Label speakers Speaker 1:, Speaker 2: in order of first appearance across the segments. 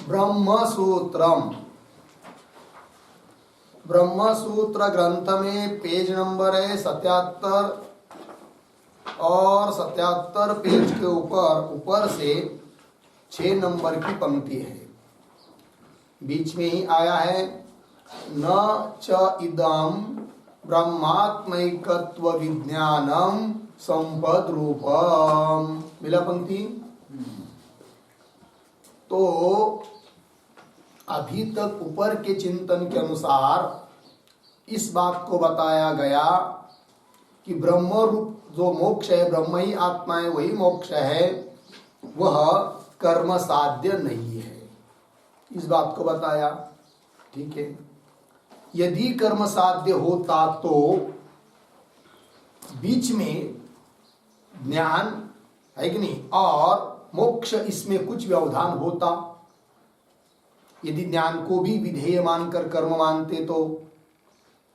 Speaker 1: ब्रह्मसूत्रम, ब्रह्मसूत्र ग्रंथ में page number है 77 और 77 पेज के ऊपर से 6 नंबर की पंक्ति है, बीच में ही आया है न च इदम ब्रह्मात्मैकत्व विज्ञानम संपद रूपम। मिला पंक्ति? तो अभी तक ऊपर के चिंतन के अनुसार इस बात को बताया गया कि ब्रह्म रूप जो मोक्ष है, ब्रह्म ही आत्मा है, वही मोक्ष है, वह कर्म साध्य नहीं है, इस बात को बताया। ठीक है, यदि कर्म साध्य होता तो बीच में ज्ञान है कि नहीं और मोक्ष इसमें कुछ व्यवधान होता। यदि ज्ञान को भी विधेय मानकर कर्म मानते तो,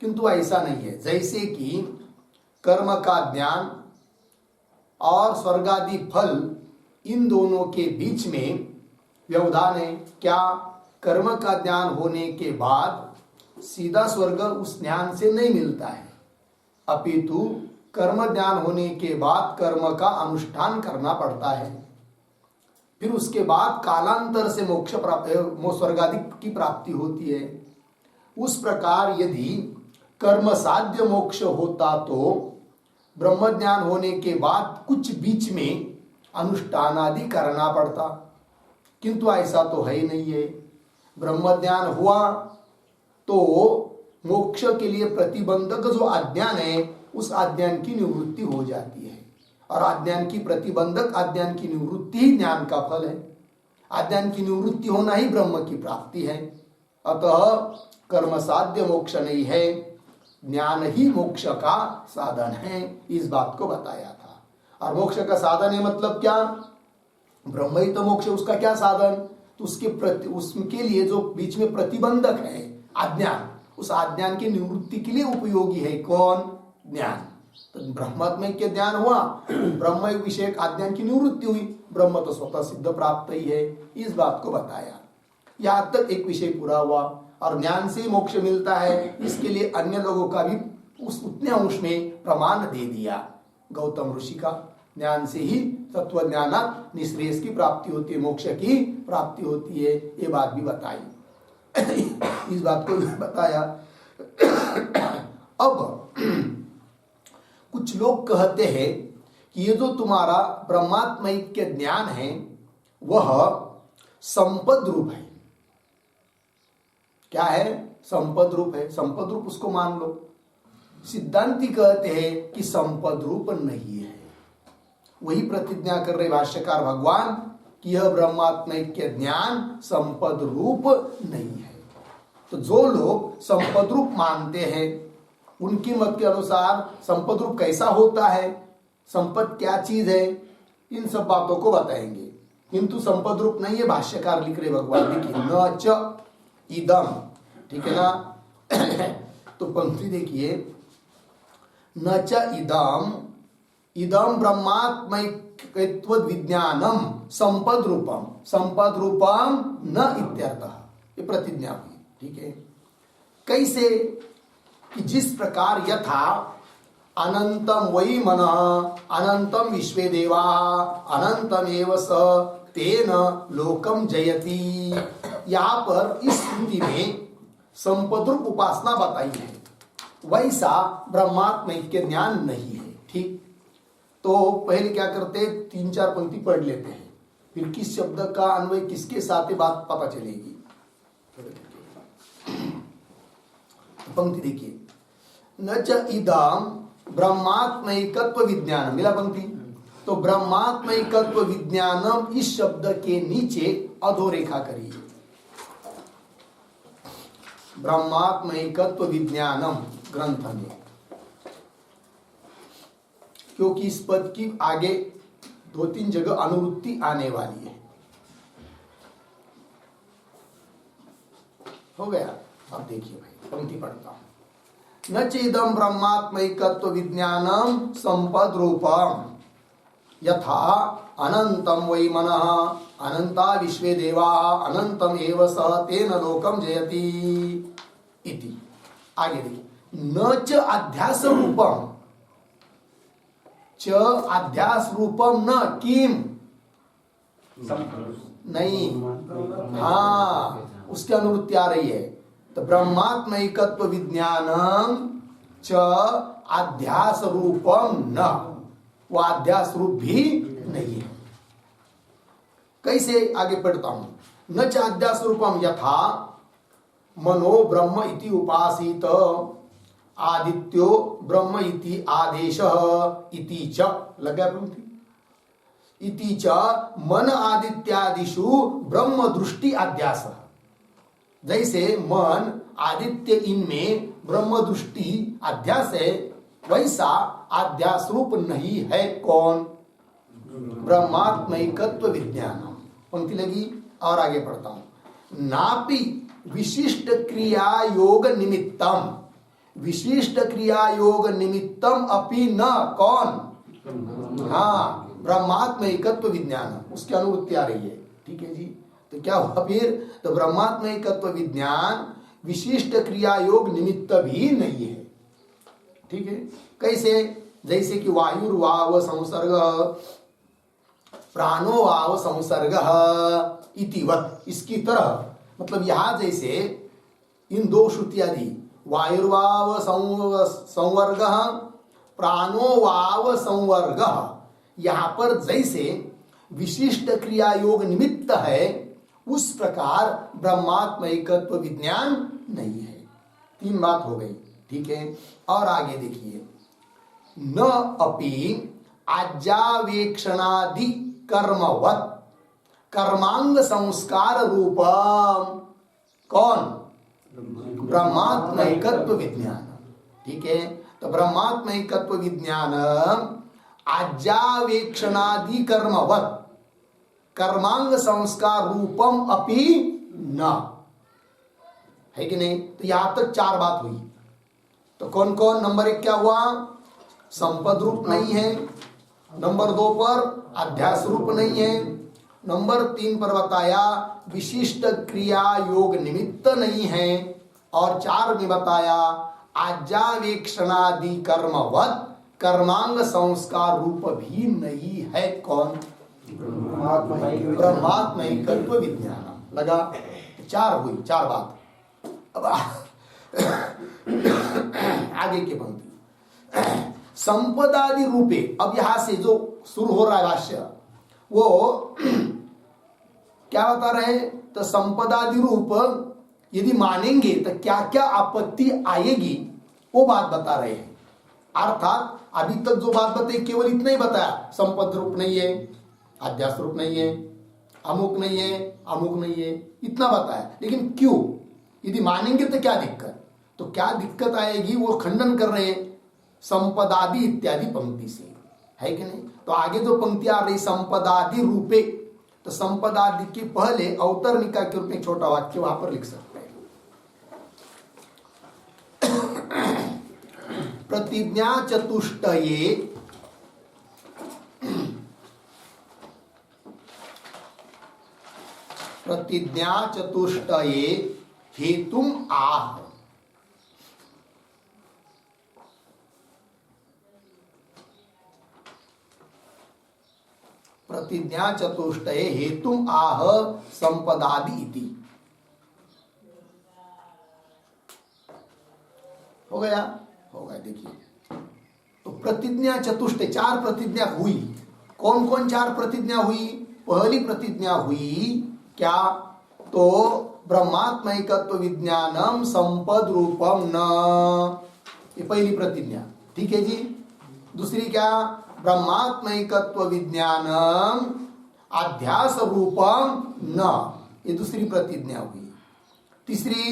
Speaker 1: किंतु ऐसा नहीं है। जैसे कि कर्म का ज्ञान और स्वर्गादि फल, इन दोनों के बीच में व्यवधान है। क्या? कर्म का ज्ञान होने के बाद सीधा स्वर्ग उस ज्ञान से नहीं मिलता है, अपितु कर्म ज्ञान होने के बाद कर्म का अनुष्ठान करना पड़ता है, फिर उसके बाद कालांतर से मोक्ष प्राप्त, स्वर्गादि की प्राप्ति होती है। उस प्रकार यदि कर्म साध्य मोक्ष होता तो ब्रह्म ज्ञान होने के बाद कुछ बीच में अनुष्ठान आदि करना पड़ता, किंतु ऐसा तो है ही नहीं है। ब्रह्म ज्ञान हुआ तो मोक्ष के लिए प्रतिबंधक जो अज्ञान है, उस अज्ञान की निवृत्ति हो जाती है, और अज्ञान की प्रतिबंधक अज्ञान की निवृत्ति ही ज्ञान का फल है। अज्ञान की निवृत्ति होना ही ब्रह्म की प्राप्ति है। अतः कर्म साध्य मोक्ष नहीं है, ज्ञान ही मोक्ष का साधन है, इस बात को बताया था। और मोक्ष का साधन है मतलब क्या? ब्रह्म ही तो मोक्ष, उसका क्या साधन? तो उसके लिए जो बीच में प्रतिबंधक है अज्ञान, उस अज्ञान की निवृत्ति के लिए उपयोगी है कौन? ज्ञान। तो ब्रह्मात्म के ज्ञान हुआ, ब्रह्म विषय अज्ञान की निवृत्ति हुई, ब्रह्म तो स्वतः सिद्ध प्राप्त ही है, इस बात को बताया। यहाँ तक एक विषय पूरा हुआ। और ज्ञान से मोक्ष मिलता है, इसके लिए अन्य लोगों का भी उस उतने अंश में प्रमाण दे दिया। गौतम ऋषि का ज्ञान से ही तत्व ज्ञान निश्रेयस की प्राप्ति होती है, मोक्ष की प्राप्ति होती है, ये बात भी बताई। इस बात को भी बताया। अब कुछ लोग कहते हैं कि ये जो तुम्हारा ब्रह्मात्मैक्य ज्ञान है वह संपद रूप है। क्या है? संपद रूप है। संपद रूप उसको मान लो। सिद्धांती कहते हैं कि संपद रूप नहीं है। वही प्रतिज्ञा कर रहे भाष्यकार भगवान कि यह ब्रह्मात्मैक्य ज्ञान संपद रूप नहीं है। तो जो लोग संपद रूप मानते हैं, उनकी मत के अनुसार संपद रूप कैसा होता है, संपद क्या चीज है, इन सब बातों को बताएंगे। किंतु संपद रूप नहीं है, भाष्यकार लिख रहे भगवान देखिए न च इदम, ठीक है ना। तो पंक्ति देखिए, न च इदम इदम ब्रह्मात्मैकत्व विज्ञानम संपद रूपम, संपद रूपम न इत्यर्थः, ये प्रतिज्ञा हुई। ठीक है, कैसे? कि जिस प्रकार यथा अनंतम वै मनः अनंतम विश्वे देवा अनंतमेव स तेन लोकम जयति, यहाँ पर इस स्थिति में संपद्रूप उपासना बताई है, वैसा ब्रह्मात्मैक्य ज्ञान नहीं है। ठीक, तो पहले क्या करते, 3-4 पंक्ति पढ़ लेते हैं, फिर किस शब्द का अन्वय किसके साथ है बात पता चलेगी। पंक्ति देखिए, न च इदम ब्रह्मात्मैकत्व विज्ञानम, मिला पंक्ति। तो ब्रह्मात्मैकत्व विज्ञानम इस शब्द के नीचे अधोरेखा करिए। ब्रह्मात्मैकत्व विज्ञानम ग्रंथ में, क्योंकि इस पद की आगे 2-3 जगह अनुवृत्ति आने वाली है। हो गया? अब देखिए भाई, पंक्ति पढ़ता हूं। न चेदम ब्रह्मात्मैकत्व विज्ञानम संपद रूपम यथा अनंतम वै मनः अनंता विश्वे देवा अनंतम एव सह तेन लोकम जयति इति। आगे देखिए, न च अध्यास रूपम, च अध्यास रूपम न किम, नहीं, हाँ उसकी अनुवृत्ति आ रही है। तो ब्रह्मात्मैकत्व विज्ञानम च अध्यास रूपम न, वो अध्यास रूप भी नहीं है। कैसे, आगे पढ़ता हूं। न च अध्यास रूपम यथा मनो ब्रह्म इति उपासित आदित्यो ब्रह्म इति आदेशः इति च, लगा पंक्ति, इति च मन आदित्यादिषु ब्रह्म दृष्टि अध्यास। जैसे मन आदित्य इनमें ब्रह्म दृष्टि अध्यास है, वैसा अध्यास रूप नहीं है कौन, ब्रह्मात्मैकत्व विज्ञानम। पंक्ति लगी और आगे पढ़ता हूं। नापि विशिष्ट क्रिया योग निमित्तम, विशिष्ट क्रिया योग निमित्तम अपि न कौन, हाँ ब्रह्मात्मैकत्व विज्ञान, उसकी अनुवृत्ति आ रही है। ठीक है जी, तो क्या हुआ फिर, तो ब्रह्मात्मैकत्व विज्ञान विशिष्ट क्रिया योग निमित्त भी नहीं है। ठीक है, कैसे, जैसे कि वायुर्वाव संसर्ग प्राणो वाव संसर्ग इतिवत, इसकी तरह, मतलब यहां जैसे इन दो श्रुतियादि वायुर्वाव संवर्ग प्राणो वाव संवर्ग, यहां पर जैसे विशिष्ट क्रिया योग निमित्त है, उस प्रकार ब्रह्मात्मैकत्व विज्ञान नहीं है। तीन बात हो गई। ठीक है, और आगे देखिए, न अपि आज्यावेक्षणादि कर्मवत कर्मांग संस्कार रूपम कौन, ब्रह्मात्मैकत्व विज्ञान। ठीक है, तो ब्रह्मात्मैकत्व विज्ञान आज्यावेक्षणादि कर्मवत कर्मांग संस्कार रूपम अपि न, है कि नहीं। तो यहां तक चार बात हुई। तो कौन कौन, नंबर एक क्या हुआ, संपद रूप नहीं है, नंबर दो पर अध्यास रूप नहीं है, नंबर तीन पर बताया विशिष्ट क्रिया योग निमित्त नहीं है, और चार में बताया आज्यावेक्षणादि कर्मवत कर्मांग संस्कार रूप भी नहीं है कौन, ब्रह्मात्मैकत्व विज्ञान। लगा, चार हुई, चार बात। अब आगे की पंक्ति, संपदादि रूपे, अब यहां से जो शुरू हो रहा है भाष्य, वो क्या बता रहे हैं, तो संपदादि रूप यदि मानेंगे तो क्या क्या आपत्ति आएगी, वो बात बता रहे हैं। अर्थात अभी तक जो बात बताई केवल इतना ही बताया, संपद रूप नहीं है, अध्यास रूप नहीं है, अमुक नहीं है, अमुक नहीं है, इतना बताया। लेकिन क्यों, यदि मानेंगे तो क्या दिक्कत, तो क्या दिक्कत आएगी वो खंडन कर रहे हैं संपदादि इत्यादि पंक्ति से, है कि नहीं। तो आगे जो पंक्ति आ रही संपदादि रूपे, तो संपदादि के पहले अवतरणिका के रूप में छोटा वाक्य वहां पर लिख सकते हैं। प्रतिज्ञा चतुष्टये प्रतिज्ञा चतुष्टये हेतुम आह, प्रतिज्ञा चतुष्टये हेतुम आह संपदादि इति। हो गया, हो गया। देखिए, तो प्रतिज्ञा चतुष्टय, चार प्रतिज्ञा हुई। कौन कौन चार प्रतिज्ञा हुई, पहली प्रतिज्ञा हुई क्या, तो ब्रह्मात्मैकत्व विज्ञानम संपद रूपम न, ये पहली प्रतिज्ञा। ठीक है जी। दूसरी क्या, ब्रह्मात्मैकत्व विज्ञानम अध्यास रूपम न, ये दूसरी प्रतिज्ञा हुई। तीसरी,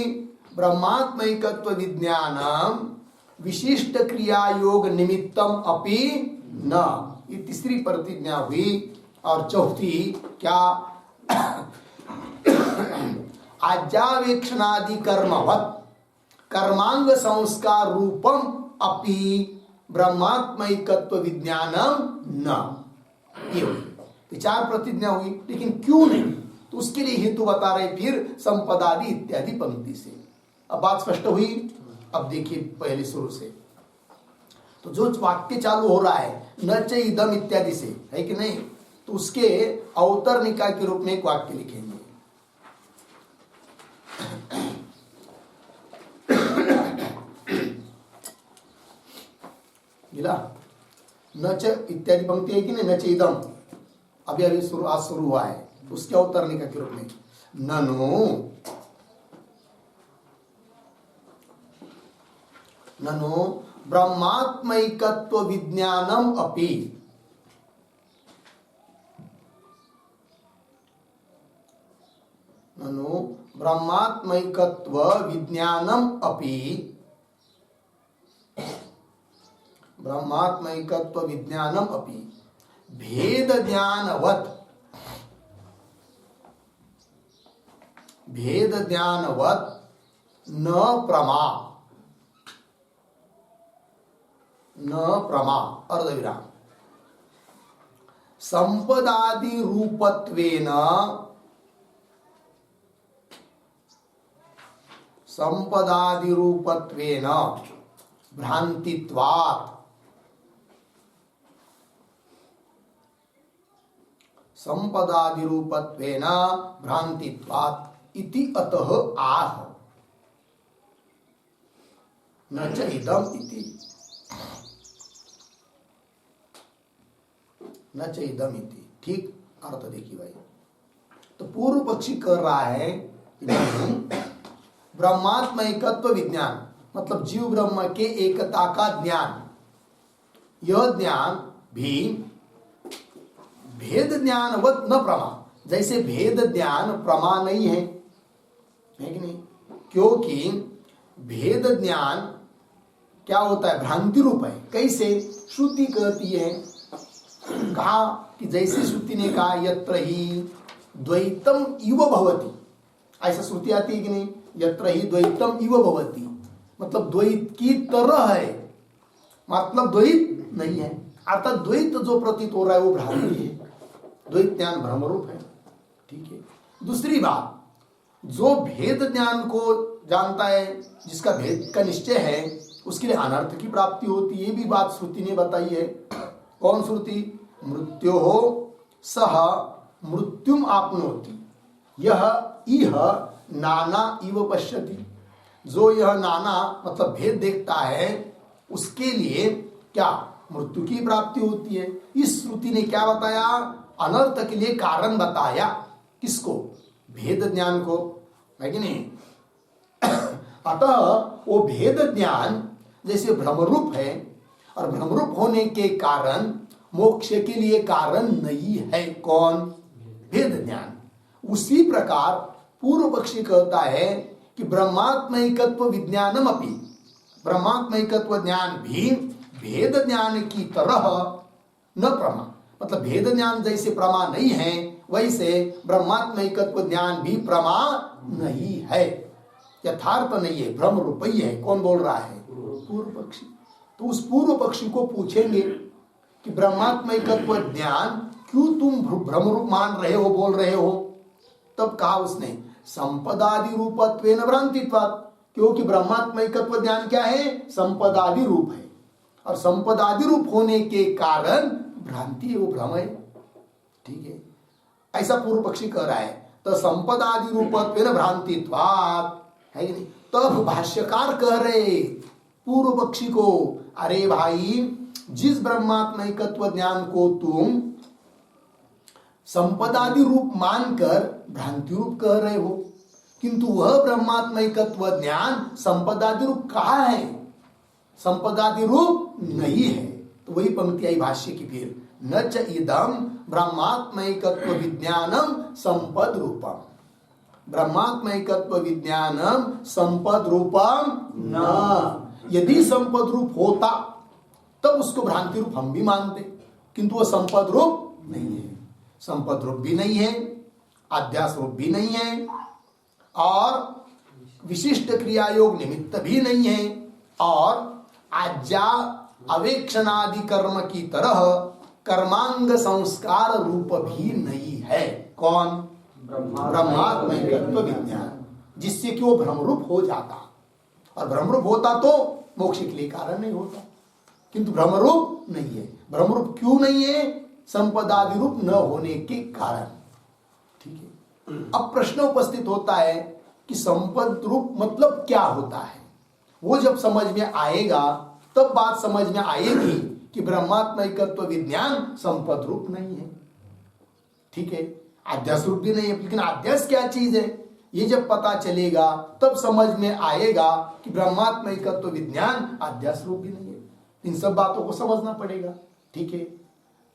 Speaker 1: ब्रह्मात्मैकत्व विज्ञानम विशिष्ट क्रिया योग निमित्तम अपि न, ये तीसरी प्रतिज्ञा हुई। और चौथी क्या, आज्यावेक्षणादि कर्मवत कर्मांग संस्कार रूपम अपि ब्रह्मात्मैकत्व विज्ञानम न, ये हुई। तो 4 प्रतिज्ञा हुई, लेकिन क्यों नहीं, तो उसके लिए हेतु बता रहे फिर संपदादि इत्यादि पंक्ति से। अब बात स्पष्ट हुई। अब देखिए पहले शुरू से, तो जो वाक्य चालू हो रहा है न च इदम इत्यादि से, है कि नहीं, तो उसके अवतरणिका के रूप में एक वाक्य लिखेंगे। मिला? न च इत्यादि पंक्ति है कि नहीं, न च इदम अभी अभी आज शुरू हुआ है, उसके अवतरणिका के रूप में ननु ब्रह्मात्मैकत्व विज्ञानम अपि, ननु ब्रह्मात्मैकत्व विज्ञानम अपि, ब्रह्मात्मैकत्व विज्ञानम अपि भेद ज्ञानवत्, भेद ज्ञानवत् न प्रमा, न प्रमा अर्धविराम संपदादि रूपत्वेन, संपदादि रूपत्वेन भ्रांतित्वात्, संपदादि रूपत्वेन भ्रांतित्वात् इति अतः आह न च इदम इति, न च इदम इति। ठीक अर्थ देखिए भाई, तो पूर्व पक्षी कर रहा है ब्रह्मात्मैकत्व विज्ञान मतलब जीव ब्रह्म के एकता का ज्ञान, यह ज्ञान भी भेद ज्ञानवत न प्रमा, जैसे भेद ज्ञान प्रमा नहीं है कि नहीं, क्योंकि भेद ज्ञान क्या होता है, भ्रांति रूप है। कैसे? श्रुति कहती है, कहा कि जैसे श्रुति ने कहा यत्र ही द्वैतम इव भवति, ऐसा श्रुति आती है कि नहीं, यत्र ही द्वैतम इव भवति, मतलब द्वैत की तरह है, मतलब द्वैत नहीं है, अर्थात द्वैत जो प्रतीत हो रहा है वो भ्रांति है, द्वैत ज्ञान भ्रम रूप है। ठीक है। दूसरी बात, जो भेद ज्ञान को जानता है, जिसका भेद का निश्चय है, उसके लिए अनर्थ की प्राप्ति होती है, ये भी बात श्रुति ने बताई है। कौन श्रुति? मृत्यो हो सह मृत्युम आपनोति यह इह नाना इव पश्यति, जो यह नाना मतलब भेद देखता है उसके लिए क्या मृत्यु की प्राप्ति होती है। इस श्रुति ने क्या बताया? अनर्थ के लिए कारण बताया। किसको? भेद ज्ञान को, है कि नहीं? अतः वो भेद ज्ञान जैसे भ्रमरूप है और भ्रमरूप होने के कारण मोक्ष के लिए कारण नहीं है। कौन? भेद ज्ञान। उसी प्रकार पूर्व पक्षी कहता है कि ब्रह्मात्मैकत्व विज्ञानम अपि, ब्रह्मात्मैकत्व ज्ञान भी भेद ज्ञान की तरह न प्रमा, मतलब भेद ज्ञान जैसे प्रमा नहीं है वैसे ब्रह्मात्मैकत्व ज्ञान भी प्रमा नहीं है, यथार्थ नहीं है, भ्रम रूप ही है। कौन बोल रहा है? पूर्व पक्षी। तो उस पूर्व पक्षी को पूछेंगे कि ब्रह्मात्मैकत्व ज्ञान क्यों तुम भ्रम रूप मान रहे हो, बोल रहे हो? तब कहा उसने संपदादि रूपत्वेन भ्रांतित्वात्, क्योंकि ब्रह्मात्मैकत्व ज्ञान क्या है? संपदादि रूप है, और संपदादि रूप होने के कारण भ्रांति है, वो भ्रम है। ठीक है, ऐसा पूर्व पक्षी कह रहा है। तो संपदादि रूपत्वेन भ्रांतित्वात्, है कि नहीं? तब भाष्यकार कह रहे पूर्व पक्षी को, अरे भाई, जिस ब्रह्मात्मैकत्व ज्ञान को तुम संपदादि रूप मानकर भ्रांति रूप कह रहे हो, किंतु वह ब्रह्मात्मैकत्व ज्ञान संपदादि रूप कहाँ है? संपदादि रूप नहीं है। तो वही पंक्ति आई भाष्य की फिर, न च इदम ब्रह्मात्मैकत्व विज्ञानम संपद रूपम, ब्रह्मात्मैकत्व विज्ञानम संपद रूपम न। यदि संपद रूप होता तब उसको भ्रांति रूप हम भी मानते, किंतु वह संपद रूप नहीं है। संपद रूप भी नहीं है, अध्यास रूप भी नहीं है, और विशिष्ट क्रिया योग निमित्त भी नहीं है, और आज्ञा अवेक्षणादि कर्म की तरह कर्मांग संस्कार रूप भी नहीं है। कौन? ब्रह्मात्मैकत्व विज्ञान, जिससे कि वो भ्रमरूप हो जाता, और भ्रमरूप होता तो मोक्ष के लिए कारण नहीं होता, किंतु भ्रमरूप नहीं है। भ्रमरूप क्यों नहीं है? संपदादि रूप न होने के कारण। ठीक है। अब प्रश्न उपस्थित होता है कि संपद रूप मतलब क्या होता है? वो जब समझ में आएगा तब बात समझ में आएगी कि ब्रह्मात्मैकत्व विज्ञान संपद रूप नहीं है। ठीक है, अध्यास रूप भी नहीं है, लेकिन अध्यास क्या चीज है ये जब पता चलेगा तब समझ में आएगा कि ब्रह्मात्मैकत्व विज्ञान अध्यास रूप भी नहीं है। इन सब बातों को समझना पड़ेगा। ठीक है,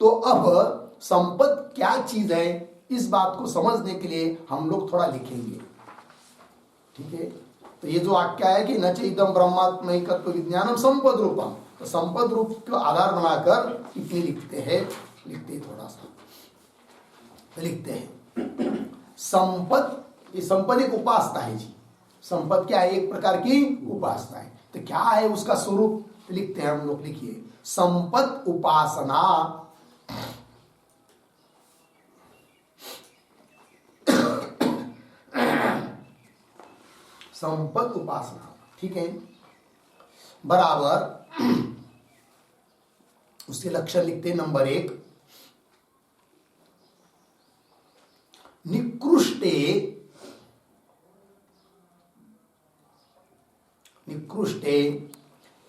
Speaker 1: तो अब संपद क्या चीज है इस बात को समझने के लिए हम लोग थोड़ा लिखेंगे। ठीक है, तो ये जो वाक्य है कि न चैदम ब्रह्मात्मैकत्व विज्ञानम संपद रूपम, तो संपद रूप को आधार बनाकर इतनी लिखते हैं थोड़ा सा लिखते हैं। संपद, ये संपद एक उपासना है जी। संपद क्या है? एक प्रकार की उपासना है। तो क्या है उसका स्वरूप? लिखते हैं हम लोग, लिखिए। संपद उपासना संपद उपासना, ठीक है, बराबर उसके लक्षण लिखते हैं। नंबर 1, निकृष्टे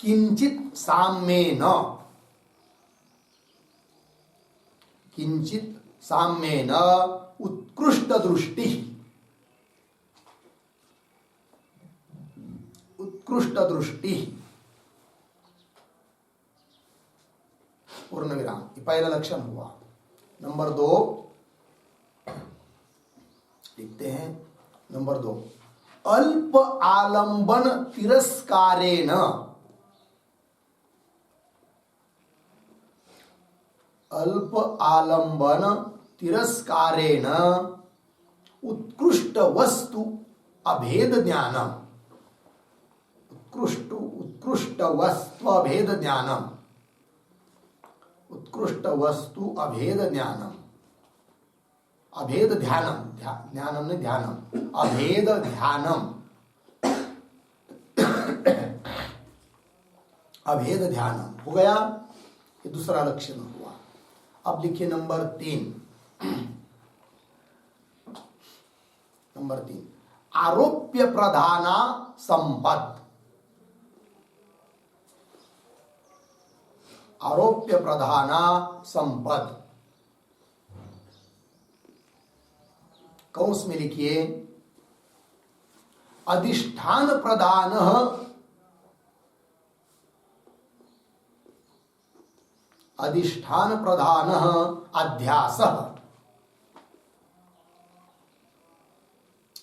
Speaker 1: किंचित साम्येन उत्कृष्ट दृष्टि पूर्ण विराम, ये पहला लक्षण हुआ। नंबर 2 लिखते हैं। नंबर 2, अल्प आलंबन तिरस्कारेण उत्कृष्ट वस्तु अभेद ज्ञानम, उत्कृष्ट वस्तु अभेद ज्ञानम, उत्कृष्ट वस्तु अभेद ज्ञानम, अभेद ध्यानम, ज्ञानम नहीं ध्यानम, अभेद ध्यानम, अभेद ध्यानम हो गया। ये दूसरा लक्षण हुआ। अब लिखिए नंबर 3, आरोप्य प्रधाना संपद, आरोप्य प्रधाना संपद, कौंस में लिखिए अधिष्ठान प्रधान अध्यास,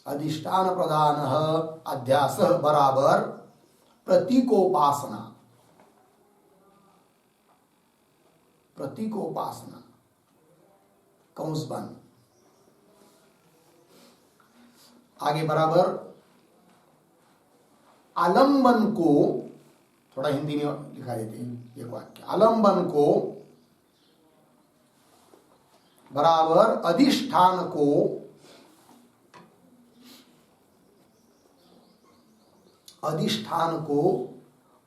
Speaker 1: अधिष्ठान प्रधान अध्यास बराबर प्रतीकोपासना, प्रतीकोपासना कौंस बंद। आगे बराबर आलंबन को, थोड़ा हिंदी में लिखा देते हैं ये वाक्य, आलंबन को बराबर अधिष्ठान को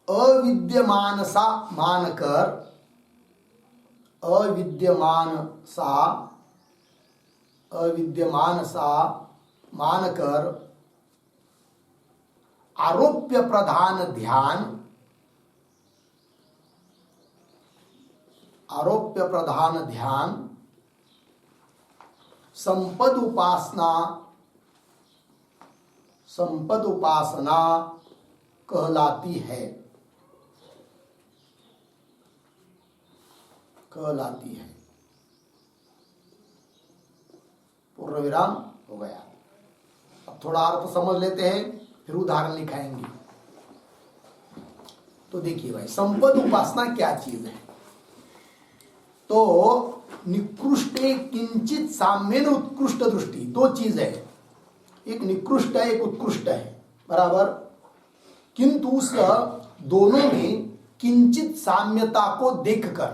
Speaker 1: अविद्यमान सा मानकर, अविद्यमान सा मानकर आरोप्य प्रधान ध्यान, आरोप्य प्रधान ध्यान संपद उपासना कहलाती है, कहलाती है। पूर्ण विराम हो गया। अब थोड़ा अर्थ समझ लेते हैं, फिर उदाहरण लिखाएंगे। तो देखिए भाई, संपद उपासना क्या चीज है? तो निकृष्टे किंचित साम्येन उत्कृष्ट दृष्टि, दो चीज है, एक निकृष्ट है एक उत्कृष्ट है, बराबर। किंतु उस दोनों में किंचित साम्यता को देखकर,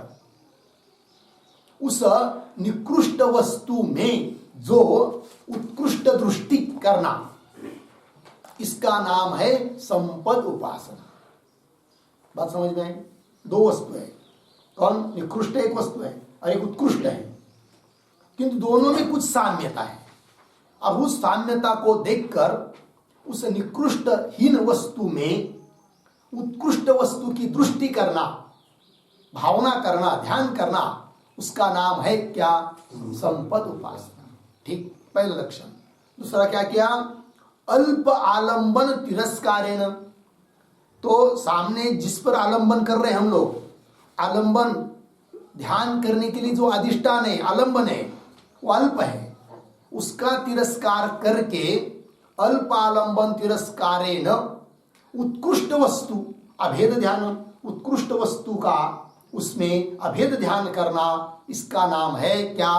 Speaker 1: उस निकृष्ट वस्तु में जो उत्कृष्ट दृष्टि करना, इसका नाम है संपद उपासना। बात समझ में आई? दो वस्तु है, कौन? निकृष्ट एक वस्तु है और एक उत्कृष्ट है, किंतु दोनों में कुछ साम्यता है। अब उस साम्यता को देखकर उस निकृष्ट हीन वस्तु में उत्कृष्ट वस्तु की दृष्टि करना, भावना करना, ध्यान करना, उसका नाम है क्या? संपद उपासना। ठीक, पहला लक्षण। दूसरा क्या किया? अल्प आलंबन तिरस्कारेण। तो सामने जिस पर आलंबन कर रहे हैं हम लोग, आलंबन ध्यान करने के लिए जो अधिष्ठान है, आलंबन है, वो अल्प है, उसका तिरस्कार करके अल्प आलंबन तिरस्कारेण उत्कृष्ट वस्तु अभेद ध्यान, उत्कृष्ट वस्तु का उसमें अभेद ध्यान करना, इसका नाम है क्या?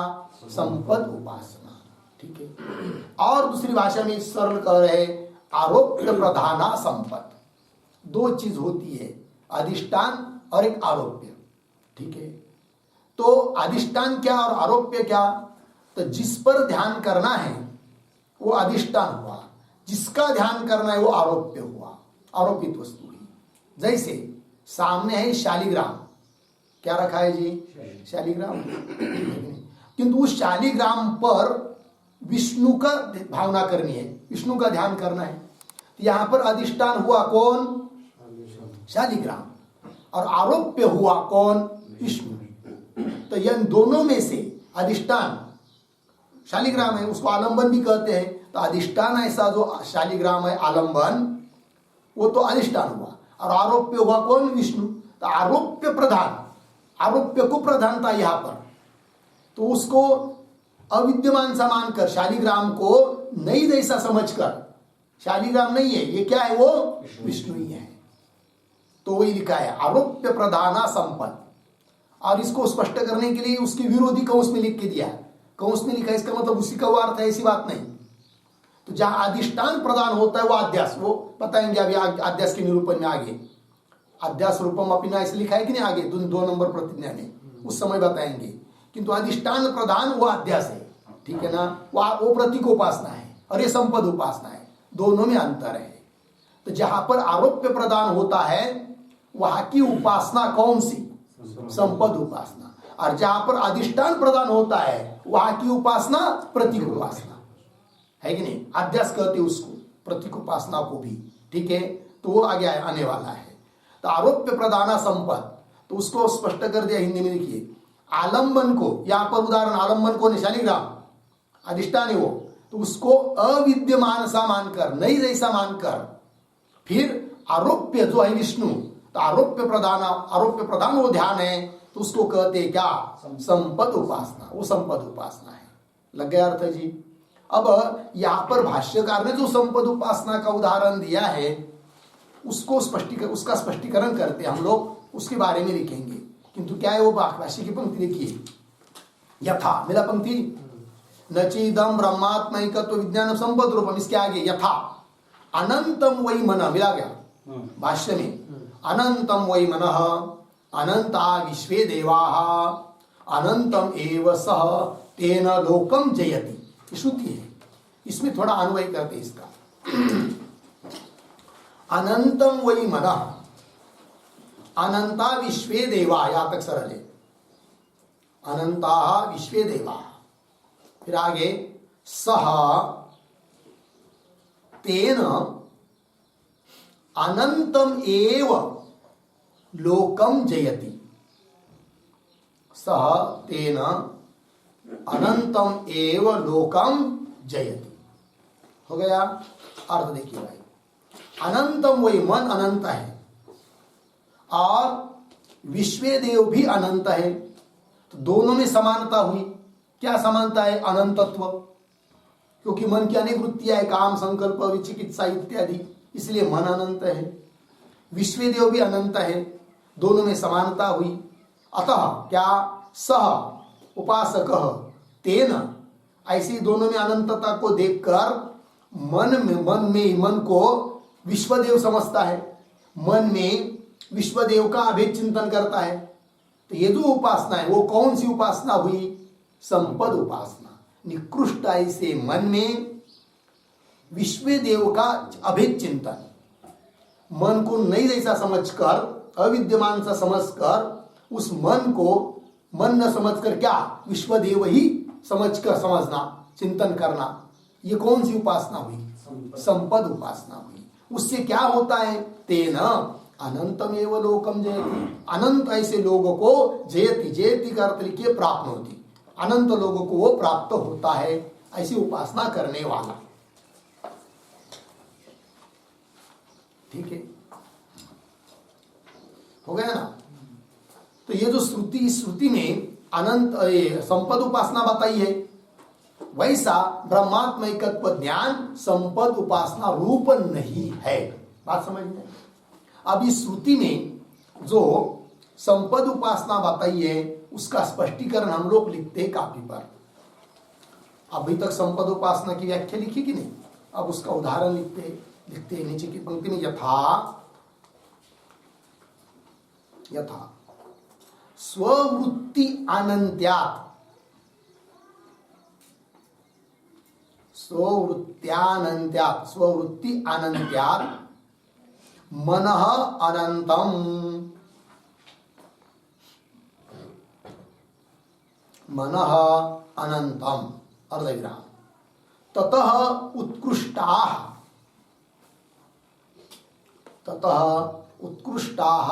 Speaker 1: संपद उपासना। ठीक है। और दूसरी भाषा में सरल कह रहे आरोप्य प्रधाना संपद। दो चीज होती है, अधिष्ठान और एक आरोप्य। ठीक है। तो अधिष्ठान क्या और आरोप्य क्या? तो जिस पर ध्यान करना है वो अधिष्ठान हुआ, जिसका ध्यान करना है वो आरोप्य हुआ, आरोपित वस्तु हुई। जैसे सामने है शालिग्राम, क्या रखा है जी? शालिग्राम। किंतु उस शालिग्राम पर विष्णु का भावना करनी है, विष्णु का ध्यान करना है, तो यहां पर अधिष्ठान हुआ कौन? शालिग्राम। और आरोप्य हुआ कौन? विष्णु। तो इन दोनों में से अधिष्ठान शालिग्राम है, उसको आलंबन भी कहते हैं। तो अधिष्ठान ऐसा जो शालिग्राम है आलंबन, वो तो अधिष्ठान हुआ, और आरोप्य हुआ कौन? विष्णु। तो आरोप्य प्रधान, आरोप्य को प्रधानता यहां पर, तो उसको अविद्यमान सा मानकर, शालिग्राम को नहीं जैसा समझकर, शालिग्राम नहीं है ये, क्या है वो? विष्णु ही है। तो वही लिखा है आरोप्य प्रधाना संपद। और इसको स्पष्ट करने के लिए उसके विरोधी कौंस में लिख के दिया है। कौंस में लिखा है, इसका मतलब उसी का अर्थ है, ऐसी बात नहीं। तो जहां अधिष्ठान प्रदान होता है वो अध्यास, वो बताएंगे अभी अध्यास के निरूपण में आगे। अध्यास रूपम अपिना ऐसे लिखा है कि नहीं आगे 2 नंबर प्रतिज्ञा में, उस समय बताएंगे। किंतु अधिष्ठान प्रदान वो अध्यास है। ठीक है ना? वो प्रतीक उपासना है और ये संपद उपासना है, दोनों में अंतर है। तो जहां पर आरोप्य प्रदान होता है वहां की उपासना कौन सी? संपद उपासना। और जहां पर अधिष्ठान प्रदान होता है वहां की उपासना प्रतीक उपासना है कि नहीं? अध्यास कहते उसको, प्रतीक उपासना को भी। ठीक है। तो वो आगे आने वाला है। तो आरोप्य प्रदाना संपद, तो उसको स्पष्ट कर दिया हिंदी में। लिखिए आलंबन को, यहां पर उदाहरण आलंबन को शालिग्राम अधिष्ठान है वो, तो उसको अविद्यमान सा मानकर, नहीं जैसा मानकर, फिर आरोप्य जो है विष्णु, तो आरोप्य प्रधान वो ध्यान है, तो उसको कहते क्या? संपद उपासना। वो संपद उपासना है। लग गया अर्थ जी? अब यहां पर भाष्यकार ने जो संपद उपासना का उदाहरण दिया है उसको उसका स्पष्टीकरण करते हम लोग, उसके बारे में लिखेंगे। किंतु क्या है वो भाष्य की पंक्ति देखिए, यथा, मिला पंक्ति, नचीदम ब्रह्मात्मैकत्व विज्ञान संपद रूपम, इसके आगे यथा अनंतम वही मन, मिला गया भाष्य में, अनंतम वही मन अनंता विश्वे देवाः अनंतम एव सह तेन लोकम जयति। श्रुति है, इसमें थोड़ा अन्वय करते इसका। अनंतम वही मन अनंता विश्वे देवा, यहां तक सरल है, अनंता विश्वे देवा। फिर आगे सह तेन अनंतम एव लोकम जयति, सह तेन अनंतम एव लोकम जयति। हो गया अर्थ? देखिए भाई, अनंतम वही मन अनंत है और विश्वे देव भी अनंत है, तो दोनों में समानता हुई। क्या समानता है? अनंतत्व, क्योंकि मन की अनेक वृत्तियां है, काम, संकल्प, विचिकित्सा इत्यादि, इसलिए मन अनंत है। विश्वे देव भी अनंत है, दोनों में समानता हुई। अतः क्या? सह उपासक तेन, ऐसी दोनों में अनंतता को देखकर मन को विश्वदेव समझता है, मन में विश्वदेव का अभेद चिंतन करता है। तो ये जो उपासना है वो कौन सी उपासना हुई? संपद उपासना। निकृष्ट ऐसे मन में विश्व देव का अभेद चिंतन, मन को नहीं जैसा समझकर, अविद्यमान सा समझकर, उस मन को मन न समझकर क्या विश्व देव ही समझकर समझना, चिंतन करना, ये कौन सी उपासना हुई? संपद उपासना हुई। उससे क्या होता है? तेन अनंतमेव लोकम जयति, अनंत ऐसे लोगों को जयति, जयति का अर्थ लिखिए प्राप्त होती, अनंत लोगों को वो प्राप्त होता है, ऐसी उपासना करने वाला। ठीक है, हो गया ना? तो ये जो श्रुति, इस श्रुति में अनंत संपद उपासना बताई है, वैसा ब्रह्मात्मैकत्व ज्ञान संपद उपासना रूप नहीं है। बात समझ में? अब इस श्रुति में जो संपद उपासना बताई है उसका स्पष्टीकरण हम लोग लिखते हैं कापी पर। अभी तक संपद उपासना की व्याख्या लिखी कि नहीं? अब उसका उदाहरण लिखते हैं नीचे की पंक्ति में, यथा स्ववृत्ति अनंत्यात्, स्ववृत्त्यानंत्यात्, स्ववृत्ति अनंत्यात् मनः अनंतम, मनः अनंतम अर्धविराम, ततः उत्कृष्टाः, ततः उत्कृष्टाः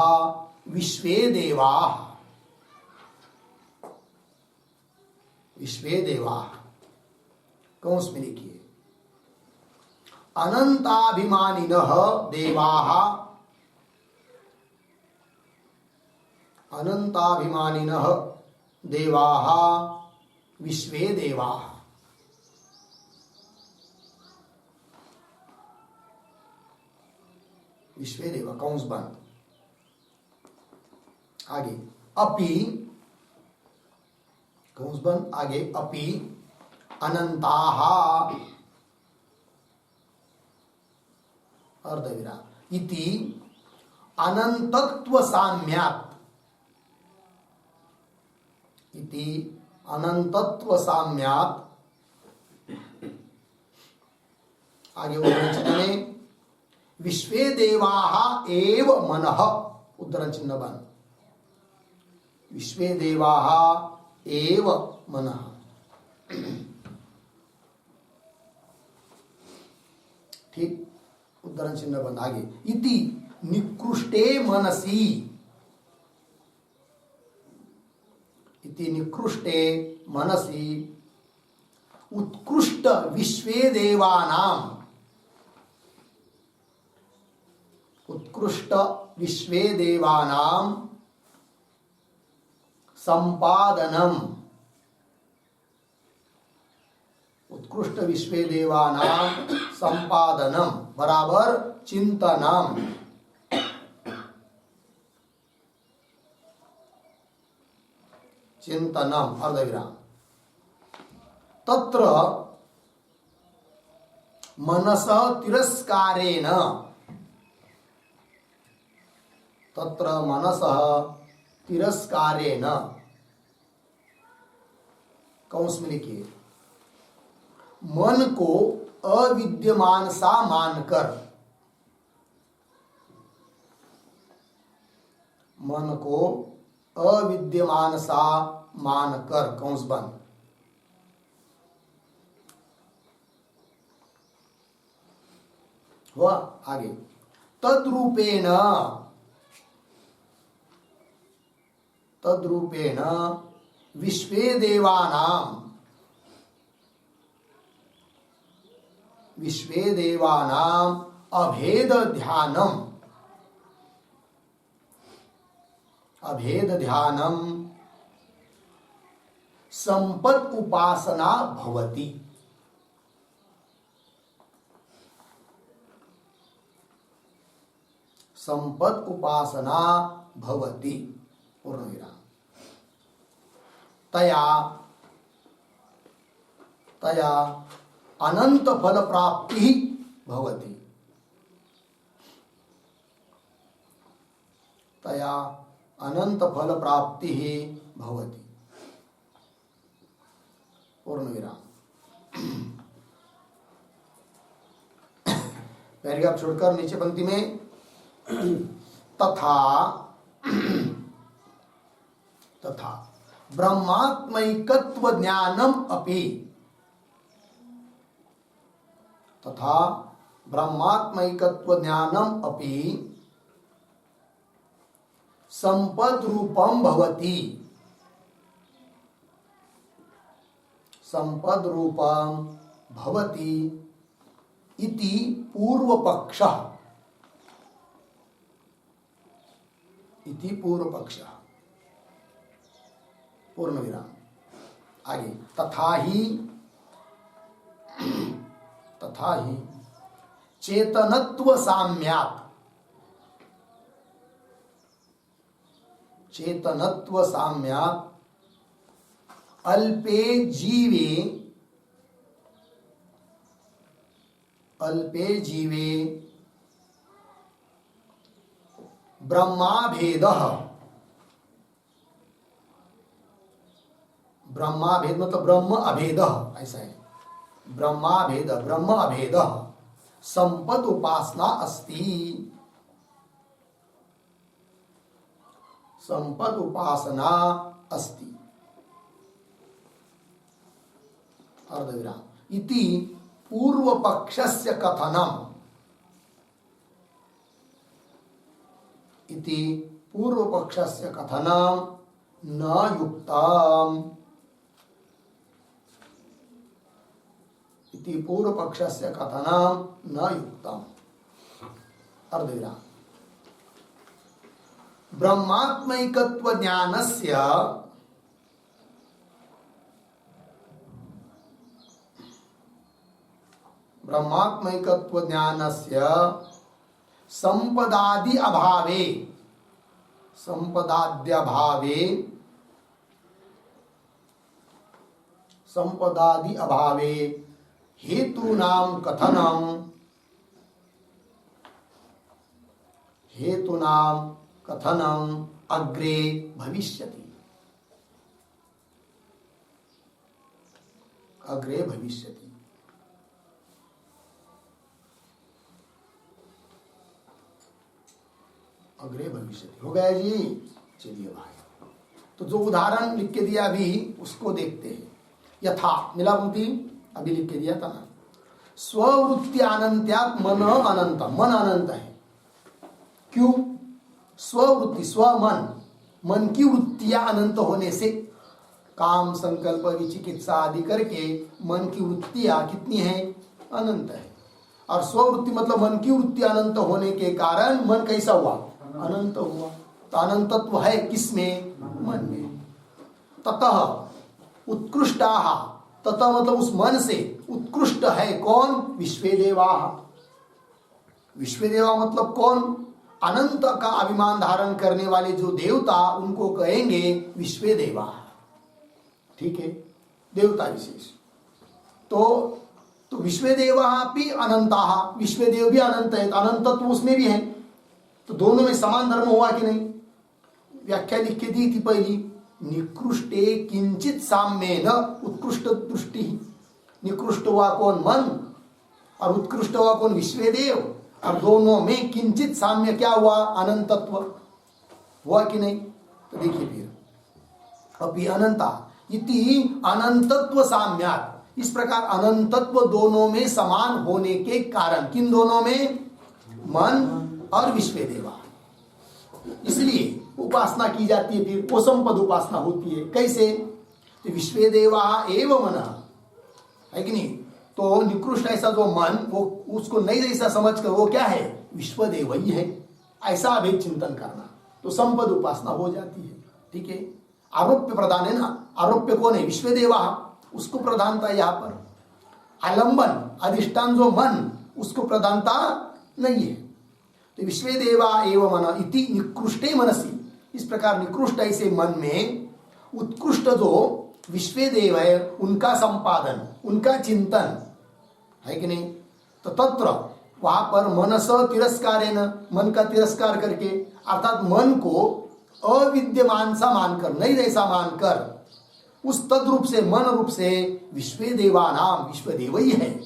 Speaker 1: विश्वे देवाः, विश्वे देवाः, कौंस में लिखिए, अनंताभिमानिनः देवाः, अनंताभिमानिनः देवाः विश्वे देवाः। विश्वे देवा कौंस बंद। आगे अपि, कौंस बंद, आगे अपि अनंताः अर्धविराम इति अनंतत्व साम्यात्, इति अनंतत्व साम्यात्, आगे उद्धरण चिन्ह में विश्वे देवाः एव मनः, उद्धरण चिन्ह बंद, विश्वे देवाः एव मनः। ठीक, उद्धरण चिन्ह बंद। आगे इति निकृष्टे मनसि, इति निकृष्टे मनसि उत्कृष्ट विश्वे देवानां, उत्कृष्ट विश्वे देवानां संपादनम, उत्कृष्ट विश्वे देवानां संपादनम बराबर चिंतनम, चिंतनम अर्धविराम, तत्र मनसः तिरस्कारेण, तत्र मनसः तिरस्कारेण, कौंस में लिखिए, मन को अविद्यमान सा मानकर, मन को अविद्यमान सा मानकर, कौंस बंद। हुआ? आगे तद्रूपेण, तद्रूपेण विश्वे देवानां, विश्वे देवानां अभेद ध्यानम, अभेद ध्यानम संपद उपासना भवति, संपद उपासना भवति पूर्णविराम। तया, तया अनंत फल प्राप्ति भवति, तया अनंत फल प्राप्ति ही भवति। पूर्ण विराम। पैराग्राफ छोड़कर नीचे पंक्ति में तथा तथा ब्रह्मात्मैकत्व ज्ञानम अपि, तथा ब्रह्मात्मैकत्व ज्ञानम अपि संपद रूपम भवति, संपद रूपम भवति इति पूर्व पक्षः, इति पूर्व पक्षः। पूर्ण विराम। आगे तथा ही चेतनत्व साम्यात्, चेतनत्व साम्यात् अल्पे जीवे ब्रह्माभेदः, ब्रह्माभेद मतलब ब्रह्म अभेदः, ऐसा है, ब्रह्माभेद ब्रह्म अभेदः संपद उपासना अस्ति, संपद उपासना अस्ति। अर्धविराम। इति पूर्व पक्षस्य कथनम, इति पूर्व पक्षस्य कथनम न युक्तम, इति पूर्व पक्षस्य कथनम न युक्तम। अर्धविराम। ब्रह्मात्मैकत्व ज्ञानस्य ब्रह्मात्मैकत्व ज्ञानस्य संपदादि अभावे, संपदाद्यभावे, संपदादि अभावे हेतूनां कथनम, हेतूनां कथनम अग्रे भविष्यति, अग्रे भविष्यति। अग्रे भविष्यति हो गया जी। चलिए भाई, तो जो उदाहरण लिख के दिया अभी उसको देखते हैं। यथा मिला पंक्ति अभी लिख के दिया था ना, स्ववृत्ति अनंत्यात् मन अनंत, मन अनंत है। क्यों? स्ववृत्ति स्वमन, मन की वृत्तियां अनंत होने से, काम संकल्प विचिकित्सा आदि करके मन की वृत्तियां कितनी है? अनंत है। और स्ववृत्ति मतलब मन की वृत्ति अनंत होने के कारण मन कैसा हुआ? अनंत हुआ। तो अनंतत्व है किसमें? मन में। ततः उत्कृष्टाः, ततः मतलब उस मन से उत्कृष्ट है कौन? विश्वेदेवाः। विश्वेदेवा मतलब कौन? अनंत का अभिमान धारण करने वाले जो देवता, उनको कहेंगे विश्वेदेवा। ठीक है, देवता विशेष। तो विश्वेदेवा भी अनंताः, विश्वेदेव भी अनंत है, तो अनंतत्व उसमें भी है। तो दोनों में समान धर्म हुआ कि नहीं? व्याख्या लिख के दी थी पहली, निकृष्टे किंचित साम्येन उत्कृष्ट दृष्टि। निकृष्ट हुआ कौन? मन, और उत्कृष्ट हुआ कौन? विश्वेदेव। और दोनों में किंचित साम्य क्या हुआ? अनंतत्व हुआ कि नहीं? तो देखिए फिर अभी अनंता इति अनंतत्व साम्यात्, इस प्रकार अनंतत्व दोनों में समान होने के कारण, किन दोनों में? मन और विश्वेदेवा। इसलिए उपासना की जाती है, फिर वो संपद उपासना होती है। कैसे? तो विश्वेदेवा एवं मन है कि नहीं? तो निकृष्ट ऐसा जो मन, वो उसको नहीं जैसा समझ कर वो क्या है? विश्वदेव ही है, ऐसा अभेद चिंतन करना, तो संपद उपासना हो जाती है। ठीक है, आरोप्य प्रधान है ना। आरोप्य कौन है? विश्वदेवा, उसको प्रधानता यहाँ पर। आलंबन अधिष्ठान जो मन, उसको प्रधानता नहीं है। तो विश्वेदेवा एवं मन इति निकृष्टे मनसी, इस प्रकार निकृष्ट ऐसे मन में उत्कृष्ट जो विश्वेदेव है, उनका संपादन, उनका चिंतन है कि नहीं? तो तत्र वहां पर मनस तिरस्कारेण, मन का तिरस्कार करके, अर्थात मन को अविद्यमान सा मानकर, नहीं जैसा मानकर, उस तद्रूप से, मन रूप से विश्व देवानाम, विश्व देव ही है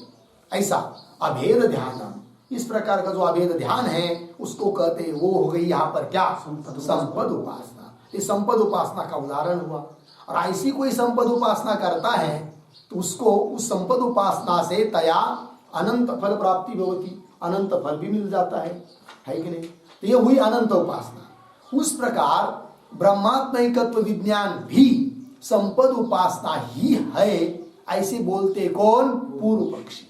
Speaker 1: ऐसा अभेद ध्यान, इस प्रकार का जो अभेद ध्यान है उसको कहते हैं, वो हो गई यहाँ पर क्या, संपद उपासना। ये संपद उपासना का उदाहरण हुआ। और ऐसी कोई संपद उपासना करता है तो उसको उस संपद उपासना से तया अनंत फल प्राप्ति होती, अनंत फल भी मिल जाता है कि नहीं। तो ये हुई अनंत उपासना। उस प्रकार ब्रह्मात्मैकत्व विज्ञान भी संपद उपासना ही है ऐसे बोलते कौन, पूर्व पक्षी।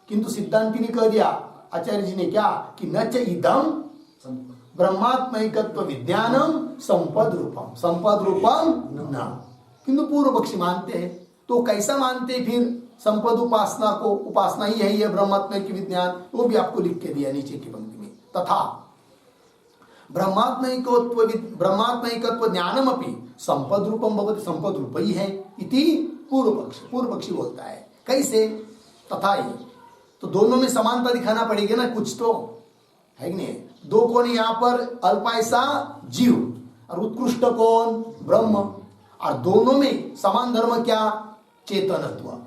Speaker 1: किंतु सिद्धांति ने कह दिया, आचार्य जी ने क्या, कि न च इदम ब्रह्मात्मैकत्व विज्ञानम संपद रूपम, संपद रूपम न। किंतु पूर्व पक्षी मानते हैं। तो कैसा मानते फिर संपद उपासना को, उपासना ही है ये ब्रह्मात्मैक्य विज्ञान, वो भी आपको लिख के दिया नीचे की पंक्ति में। तथा ब्रह्मात्मैकत्व ज्ञानम अपनी संपद रूपम भवति, संपद रूप ही है इति पूर्व पक्षी बोलता है। कैसे, तथा ही, तो दोनों में समानता दिखाना पड़ेगी ना कुछ तो, है कि नहीं। दो कौन यहाँ पर, अल्पायसा जीव और उत्कृष्ट कौन, ब्रह्म। और दोनों में समान धर्म क्या, चेतनत्व।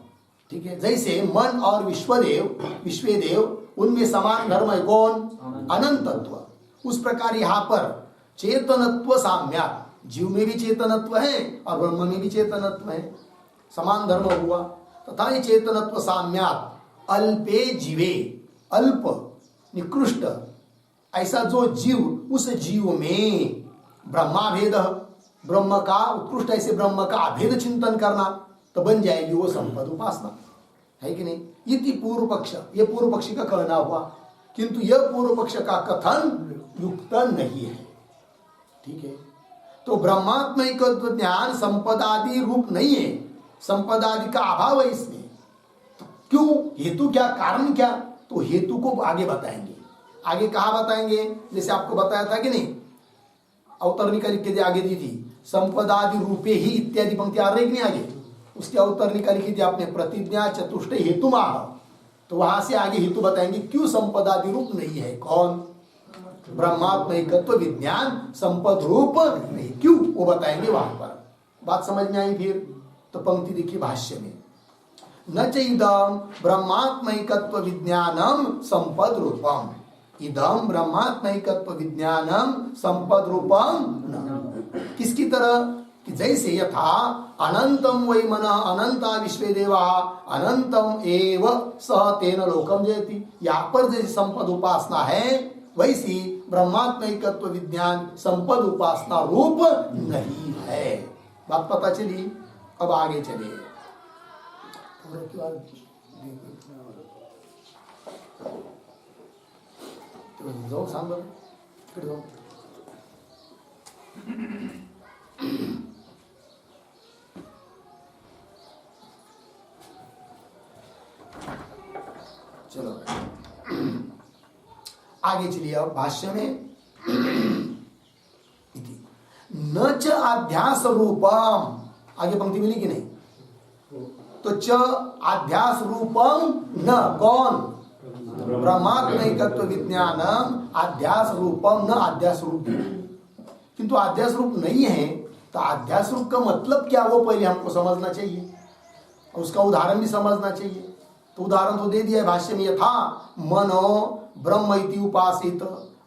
Speaker 1: ठीक है, जैसे मन और विश्वदेव उनमें समान धर्म है कौन, अनंतत्व। उस प्रकार यहाँ पर चेतनत्व साम्या, जीव में भी चेतनत्व है और ब्रह्म में भी चेतनत्व है, समान धर्म हुआ। तथा ये चेतनत्व साम्यात अल्पे जीवे, अल्प निकृष्ट ऐसा जो जीव, उस जीव में ब्रह्माभेद, ब्रह्म का उत्कृष्ट ऐसे ब्रह्म का अभेद चिंतन करना, तो बन जाएगी वो संपद उपासना, है कि नहीं। ये पूर्व पक्ष, ये पूर्व पक्षी का कहना हुआ। किंतु यह पूर्व पक्ष का कथन युक्त नहीं है। ठीक है, तो ब्रह्मात्मैकत्व ज्ञान संपदादि रूप नहीं है, संपदादि का अभाव है इसमें। तो क्यों, हेतु क्या, कारण क्या, तो हेतु को आगे बताएंगे। आगे कहा बताएंगे, जैसे आपको बताया था कि नहीं, अवतरणिका लिख के आगे दी थी, संपदादि रूपे ही इत्यादि पंक्ति आ रही कि नहीं आगे, उसके अवतरणिका लिखी थी आपने, प्रतिज्ञा चतुष्ट हेतु माह। तो वहां से आगे हेतु बताएंगे क्यों संपदादि रूप नहीं है, कौन, ब्रह्मात्मैकत्व विज्ञान संपद रूप नहीं, क्यों, वो बताएंगे वहां पर। बात समझ में आई फिर। तो पंक्ति देखिए भाष्य में, न च इदम ब्रह्मात्मैकत्व विज्ञानम संपद रूपम, इदम ब्रह्मात्मैकत्व विज्ञानम संपद रूपम न। किसकी तरह, कि जैसे यथा अनंतम वै मन अनंता विश्व देवा अनंतम एव सह तेन लोकम जयति, यहाँ पर जैसे संपद उपासना है वैसी ब्रह्मात्मैकत्व विज्ञान संपद उपासना रूप नहीं है। बात पता चली। अब आगे चलिए, जाओ सांग फिर जाओ। चलो आगे चलिए। अब भाष्य में न च अध्यास रूपम, आगे पंक्ति मिली कि नहीं, तो च अध्यास रूपम न, कौन, ब्रह्मात्मैकत्व विज्ञानम अध्यास रूपम न, अध्यास रूप। किंतु अध्यास रूप नहीं है, तो अध्यास रूप का मतलब क्या वो पहले हमको समझना चाहिए और उसका उदाहरण भी समझना चाहिए। तो उदाहरण तो दे दिया है भाष्य में, यथा मनो ब्रह्म इति उपासित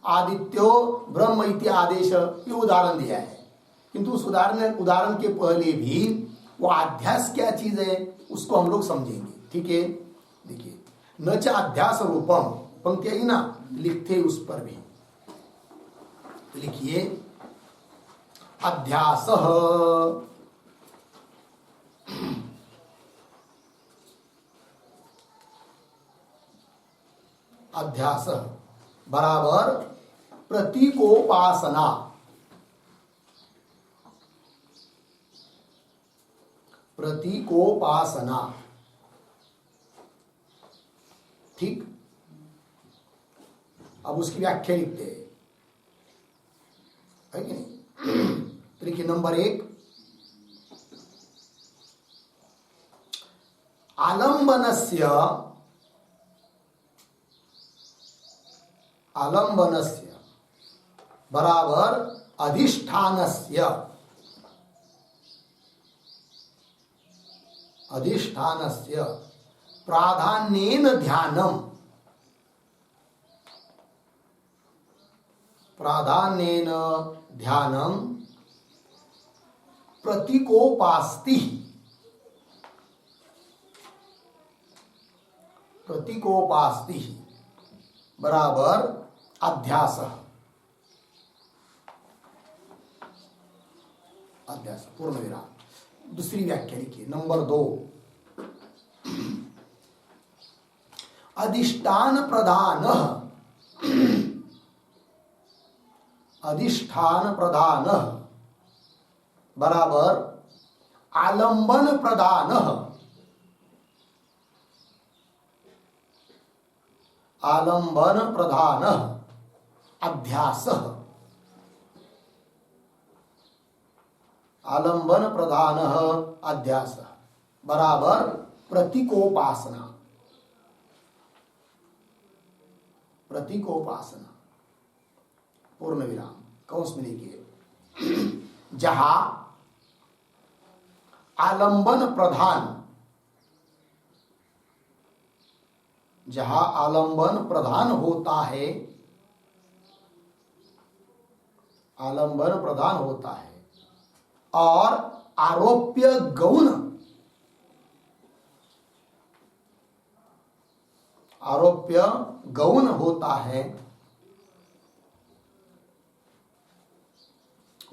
Speaker 1: आदित्यो ब्रह्म इति आदेश, ये उदाहरण दिया है। किंतु उस उदाहरण के पहले भी वो अध्यास क्या चीज है उसको हम लोग समझेंगे। ठीक है, देखिए, न च अध्यास रूपम, पंक्ति आई ना, लिखते उस पर भी तो लिखिए अध्यास अध्यास बराबर प्रतीकोपासना, प्रतीकोपासना। ठीक, अब उसकी व्याख्या लिखते हैं, है कि नहीं। तो लिखिए नंबर 1, आलंबनस्य बराबर अधिष्ठानस्य प्राधान्येन ध्यानम प्रतीकोपास्ति बराबर अध्यास। पूर्ण विराम। दूसरी व्याख्या लिखिए नंबर 2। अधिष्ठान प्रधान बराबर आलंबन प्रधान अध्यास। आलंबन प्रधान अध्यास बराबर प्रतीकोपासना। पूर्ण विराम कंस में लिखिए जहां आलंबन प्रधान होता है और आरोप्य गौण होता है,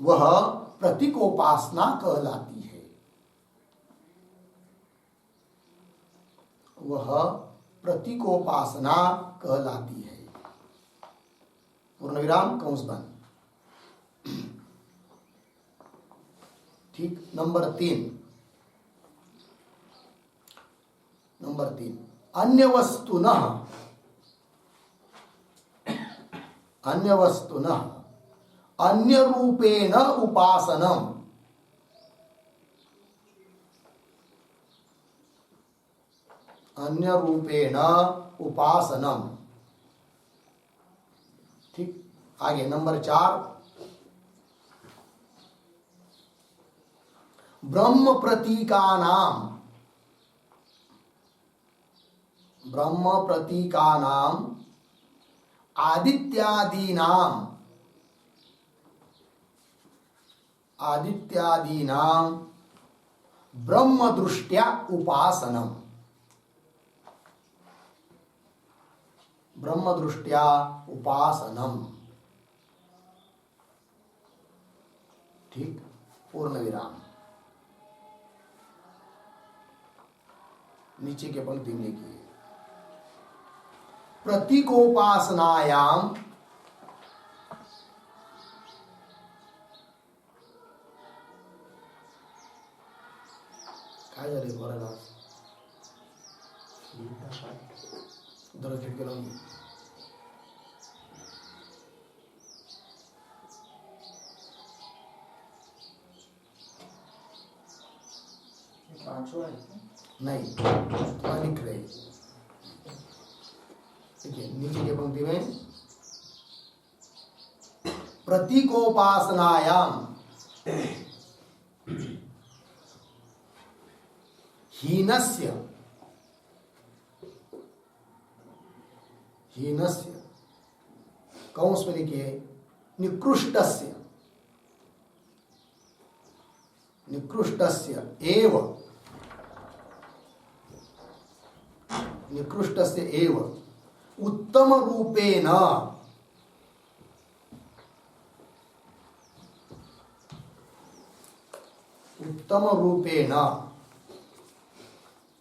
Speaker 1: वह प्रतीकोपासना कहलाती है। पूर्ण विराम कंस बंद। ठीक। नंबर 3 अन्य वस्तुनः अन्य रूपेण उपासनम। ठीक। आगे नंबर 4 ब्रह्म प्रतीकानाम आदित्यादीनां ब्रह्म दृष्ट्या उपासनम। ठीक। पूर्ण विराम। नीचे के पंक्ति में लिखिए प्रतीकोपासनायाम काय झाले बोलायला उधर खिड़की लावून नहीं लिख रहे। देखिए नीचे की पंक्ति में प्रतीकोपासनायाम हीनस्य कंस में लिखिए निकृष्टस्य एव उत्तम रूपेण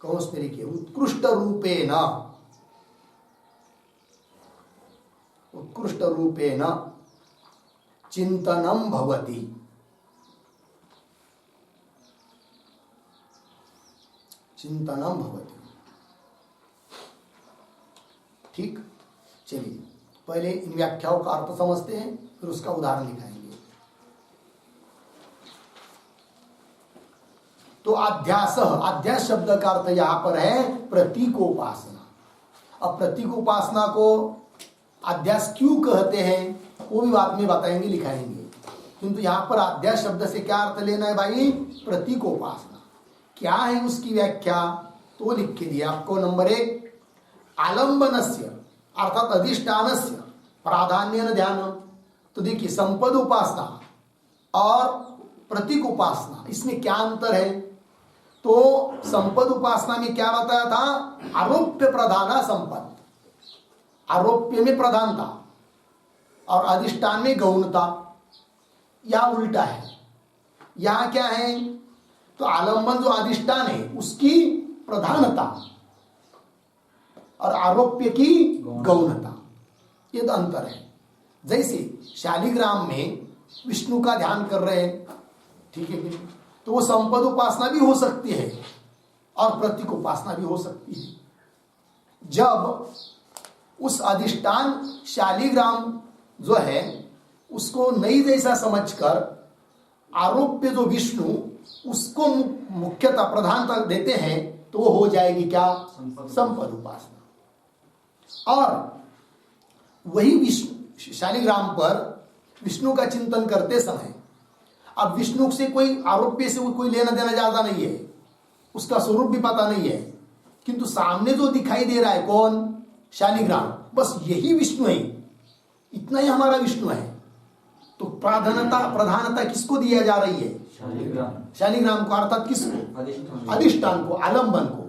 Speaker 1: कंस में लिखिए उत्कृष्ट रूपेण चिंतनम भवति। ठीक। चलिए पहले इन व्याख्याओं का अर्थ समझते हैं, फिर उसका उदाहरण दिखाएंगे। तो अध्यास शब्द का अर्थ यहां पर है प्रतीकोपासना। अब प्रतीकोपासना को अध्यास क्यों कहते हैं वो भी बाद में बताएंगे, लिखाएंगे। किंतु यहां पर अध्यास शब्द से क्या अर्थ लेना है भाई? प्रतीकोपासना। क्या है उसकी व्याख्या? तो लिख के दिया आपको। नंबर 1, आलंबनस्य अर्थात अधिष्ठानस्य प्राधान्यन ध्यान। तो देखिए, संपद उपासना और प्रतीक उपासना, इसमें क्या अंतर है? तो संपद उपासना में क्या बताया था? आरोप्य प्रधाना संपद, आरोप्य में प्रधानता और अधिष्ठान में गौणता। या उल्टा है, यहां क्या है? तो आलंबन जो अधिष्ठान है उसकी प्रधानता और आरोप्य की गौणता, ये तो अंतर है। जैसे शालिग्राम में विष्णु का ध्यान कर रहे हैं, ठीक है, तो वो संपद उपासना भी हो सकती है और प्रतीक उपासना भी हो सकती है। जब उस अधिष्ठान शालिग्राम जो है उसको नहीं जैसा समझकर आरोप्य जो विष्णु उसको मुख्यतः प्रधानता देते हैं, तो वो हो जाएगी क्या? संपद उपासना। और वही विष्णु शालिग्राम पर विष्णु का चिंतन करते समय, अब विष्णु से कोई आरोप्य से कोई लेना देना ज्यादा नहीं है, उसका स्वरूप भी पता नहीं है, किंतु सामने जो दिखाई दे रहा है कौन? शालिग्राम। बस यही विष्णु है, इतना ही हमारा विष्णु है। तो प्रधानता किसको दिया जा रही है? शालिग्राम को, अर्थात किसको? अधिष्ठान को, आलंबन को।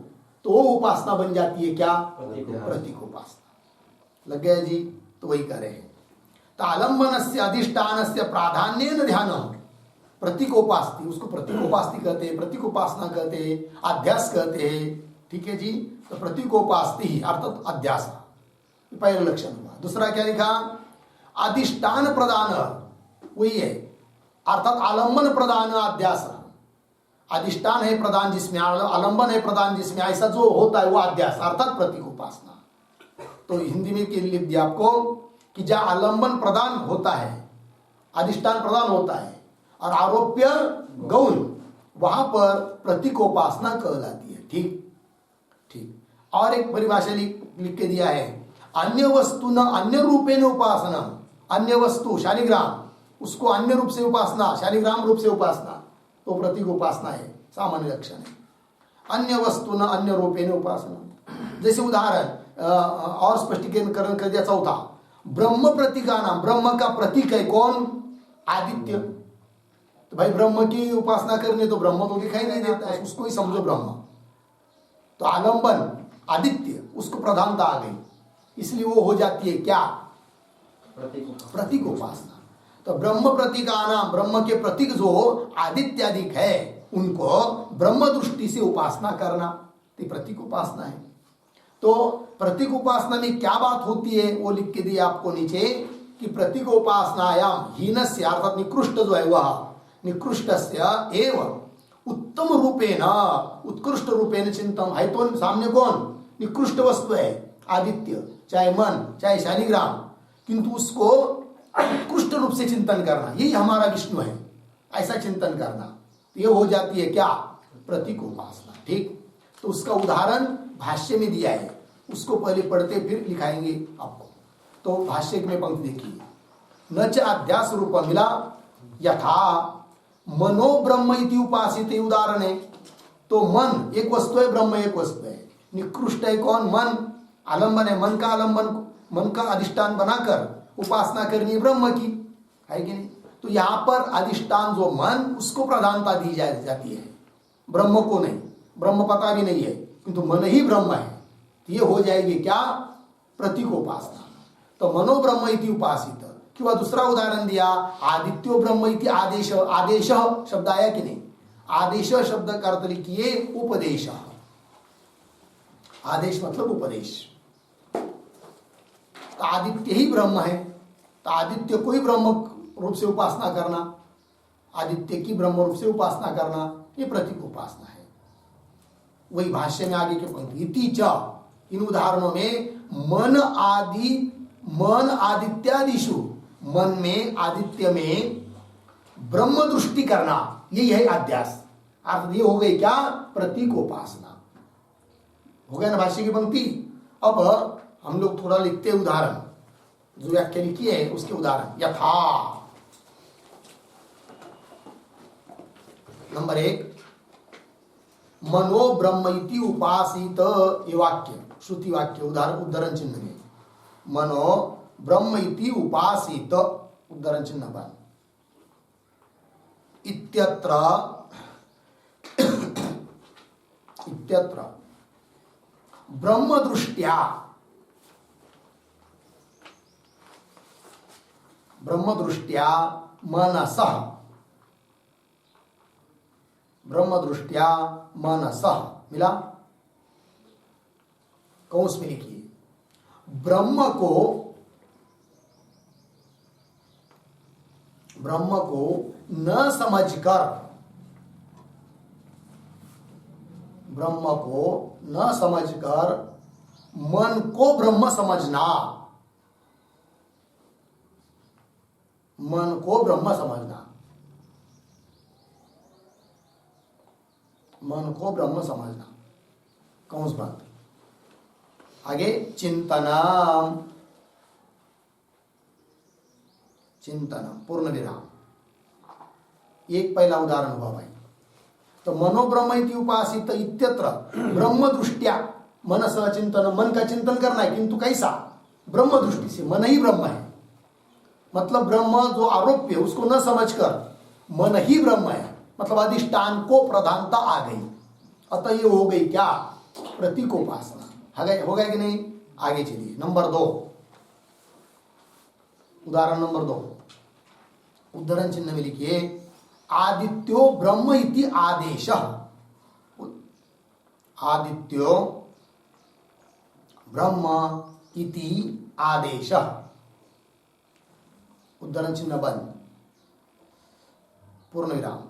Speaker 1: तो वो उपासना बन जाती है क्या? प्रतीक उपासना। लग गया जी? तो वही कह रहे हैं। तो आलंबन से अधिष्ठान से प्राधान्य ध्यान प्रतीकोपास्ति, उसको प्रतीकोपास्ति कहते हैं, प्रतीक उपासना कहते हैं, अध्यास कहते हैं। ठीक है जी? तो प्रतीकोपास्ति ही अर्थात अध्यास, पहला लक्षण हुआ। दूसरा क्या लिखा? अधिष्ठान प्रदान, वही है, अर्थात आलंबन प्रदान अध्यास। अधिष्ठान है प्रदान जिसमें, आलंबन है प्रदान जिसमें, ऐसा जो होता है वो अध्यास अर्थात प्रतीक उपासना। तो हिंदी में लिख दिया आपको कि जहां आलंबन प्रदान होता है, अधिष्ठान प्रदान होता है और आरोप्य गौण, वहां पर प्रतीकोपासना कहलाती है। ठीक ठीक। और एक परिभाषा लिख के दिया है, अन्य वस्तु न अन्य रूपेण उपासना। अन्य वस्तु शालिग्राम, उसको अन्य रूप से उपासना, शालिग्राम रूप से उपासना, तो प्रतीक उपासना है, सामान्य लक्षण है। अन्य वस्तु न अन्य रूपेण उपासना। जैसे उदाहरण और स्पष्टीकरण कर दिया। चौथा, ब्रह्म प्रतीका नाम, ब्रह्म का प्रतीक है कौन? आदित्य। तो भाई ब्रह्म की उपासना करने तो ब्रह्म तो दिखाई नहीं देता है, उसको ही समझो ब्रह्म। तो आलंबन आदित्य, उसको प्रधानता आ गई, इसलिए वो हो जाती है क्या? प्रतीक उपासना। तो ब्रह्म प्रतीका नाम, ब्रह्म के प्रतीक जो आदित्यादिक है उनको ब्रह्म दृष्टि से उपासना करना, तो प्रतीक उपासना है। तो प्रतीक उपासना में क्या बात होती है वो लिख के दिया आपको नीचे कि प्रतीक उपासनायाम हीनस्य अर्थात निकृष्ट जो है वह निकृष्टस्य एव उत्तम रूपेण, उत्कृष्ट रूपेण चिंतन है। तो सामने कौन? निकृष्ट वस्तु है आदित्य, चाहे मन चाहे शालिग्राम, किंतु उसको उत्कृष्ट रूप से चिंतन करना, यही हमारा विष्णु है, ऐसा चिंतन करना, तो ये हो जाती है क्या? प्रतीक उपासना। ठीक। तो उसका उदाहरण भाष्य में दिया है, उसको पहले पढ़ते फिर लिखाएंगे आपको। तो भाष्य में पंक्ति देखिए, न च अध्यास रूप मिला यथा मनो ब्रह्म इति उपासित, उदाहरण है। तो मन एक वस्तु है, ब्रह्म एक वस्तु है। निकृष्ट है कौन? मन, आलंबन है, मन का आलंबन, मन का अधिष्ठान बनाकर उपासना करनी है ब्रह्म की, है कि नहीं? तो यहां पर अधिष्ठान जो मन, उसको प्रधानता दी जाती है, ब्रह्म को नहीं। ब्रह्म पता भी नहीं है, किंतु मन ही ब्रह्म है, तो ये हो जाएगी क्या? प्रतीकोपासना। तो मनो ब्रह्म इति उपासित। किंवा दूसरा उदाहरण दिया, आदित्यो ब्रह्म इति आदेश, आदेश शब्द आया कि नहीं? आदेश शब्द का अर्थ लिखिए उपदेश, आदेश मतलब उपदेश। तो आदित्य ही ब्रह्म है, तो आदित्य को ही ब्रह्म रूप से उपासना करना, आदित्य की ब्रह्म रूप से उपासना करना, ये प्रतीक उपासना है। वही भाष्य में आगे के पंक्ति, इति च, इन उदाहरणों में मन आदित्यादिशु, मन में आदित्य में ब्रह्म दृष्टि करना, यही है अध्यास। अर्थ ये हो गई क्या? प्रतीक उपासना। हो गया ना भाष्य की पंक्ति। अब हम लोग थोड़ा लिखते हैं उदाहरण, जो व्याख्या लिखी है उसके उदाहरण। यथा नंबर 1 मनो ब्रह्म इति उपासित, ये वाक्य श्रुति वाक्य उद्धरण चिन्ह में, मनो ब्रह्म इति उपासित उद्धरण चिन्ह बन इत्यत्र इत्यत्र ब्रह्म दृष्टिया मनसः, ब्रह्म दृष्टिया मनसः मिला, कौंस में लिखिए, ब्रह्म को न समझकर, ब्रह्म को न समझकर मन को ब्रह्म समझना, मन को ब्रह्म समझना, मन को ब्रह्म समझना, कौन सी बात। आगे चिंतनम, चिंतनम पूर्ण विराम, एक पहला उदाहरण हुआ भाई। तो मनो ब्रह्म इति उपासित इत्यत्र ब्रह्म दृष्टिया मनस चिंतन, मन का चिंतन करना है, किंतु कैसा, ब्रह्म दृष्टि से, मन ही ब्रह्म है, मतलब ब्रह्म जो आरोप्य उसको न समझकर मन ही ब्रह्म है, मतलब अधिष्ठान को प्रधानता आ गई, अतः ये हो गई क्या, प्रतीकोपासना। हो गया कि नहीं। आगे चलिए नंबर 2, उदाहरण नंबर 2, उद्धरण चिन्ह में लिखिए, आदित्यो ब्रह्म इति आदेशः, आदित्यो ब्रह्म इति आदेशः, उद्धरण चिन्ह बंद, पूर्ण विराम।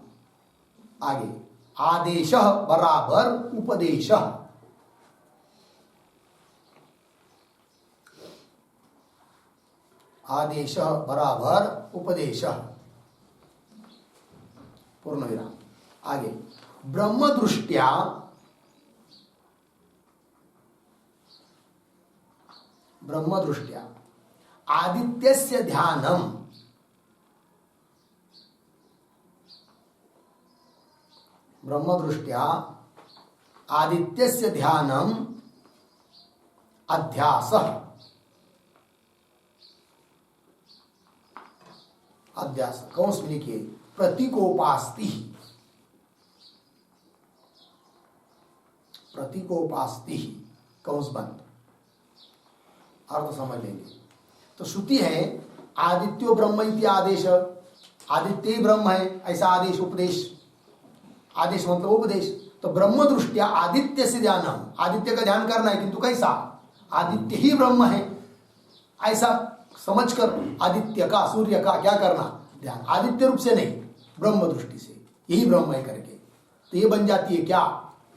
Speaker 1: आगे आदेशः बराबर उपदेशः, आदेशः बराबर उपदेशः, पूर्ण विराम। आगे ब्रह्म दृष्टिया, ब्रह्म दृष्टिया आदित्यस्य ध्यानम, ब्रह्म दृष्टिया आदित्यस्य ध्यानम अध्यासः, अध्यास कौंस में लिखिए, प्रतीकोपास्ति, प्रतीकोपास्ति कौंस बंद, अर्थ समझ लेंगे। तो श्रुति है आदित्यो ब्रह्म इति आदेश, आदित्य ही ब्रह्म है ऐसा आदेश, उपदेश, आदेश मतलब उपदेश। तो ब्रह्म दृष्टिया आदित्य से ध्यानम, आदित्य का ध्यान करना है, किंतु कैसा, आदित्य ही ब्रह्म है ऐसा समझकर आदित्य का, सूर्य का क्या करना, ध्यान, आदित्य रूप से नहीं, ब्रह्म दृष्टि से, यही ब्रह्म है करके। तो ये बन जाती है क्या,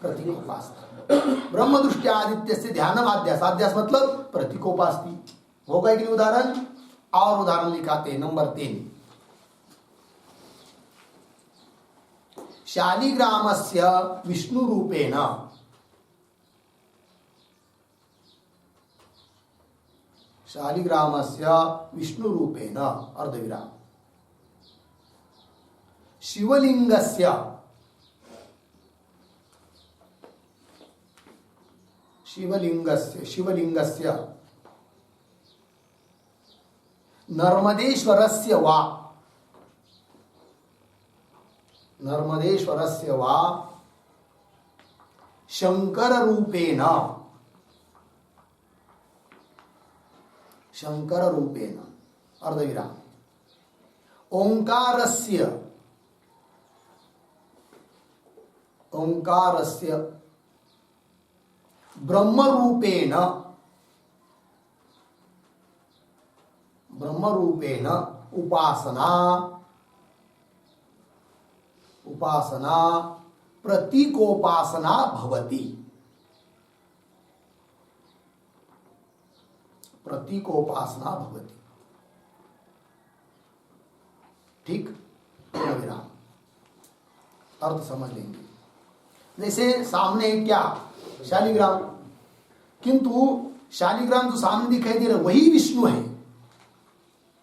Speaker 1: प्रतीकोपासना। ब्रह्म दृष्टि आदित्य से ध्यानम आध्यास, आध्यास मतलब प्रतीकोपास्ति। होगा कि उदाहरण, और उदाहरण लिखाते हैं नंबर 3, शालिग्रामस्य विष्णु रूपेण, शालिग्रामस्य विष्णु रूपेण अर्धविराम, शिवलिंगस्य, शिवलिंगस्य, शिवलिंगस्य नर्मदेश्वरस्य वा, नर्मदेश्वरस्य वा शंकर रूपेण, शंकर रूपेण अर्धविराम, ओंकारस्य, ओंकारस्य ब्रह्म रूपेण, ब्रह्म रूपेण उपासना, उपासना प्रतीकोपासना भवति, प्रतीकोपासना भवति। ठीक, विराम, अर्थ समझ लेंगे। जैसे सामने क्या, शालिग्राम, किंतु शालिग्राम जो सामने दिखाई दे रहा है वही विष्णु है,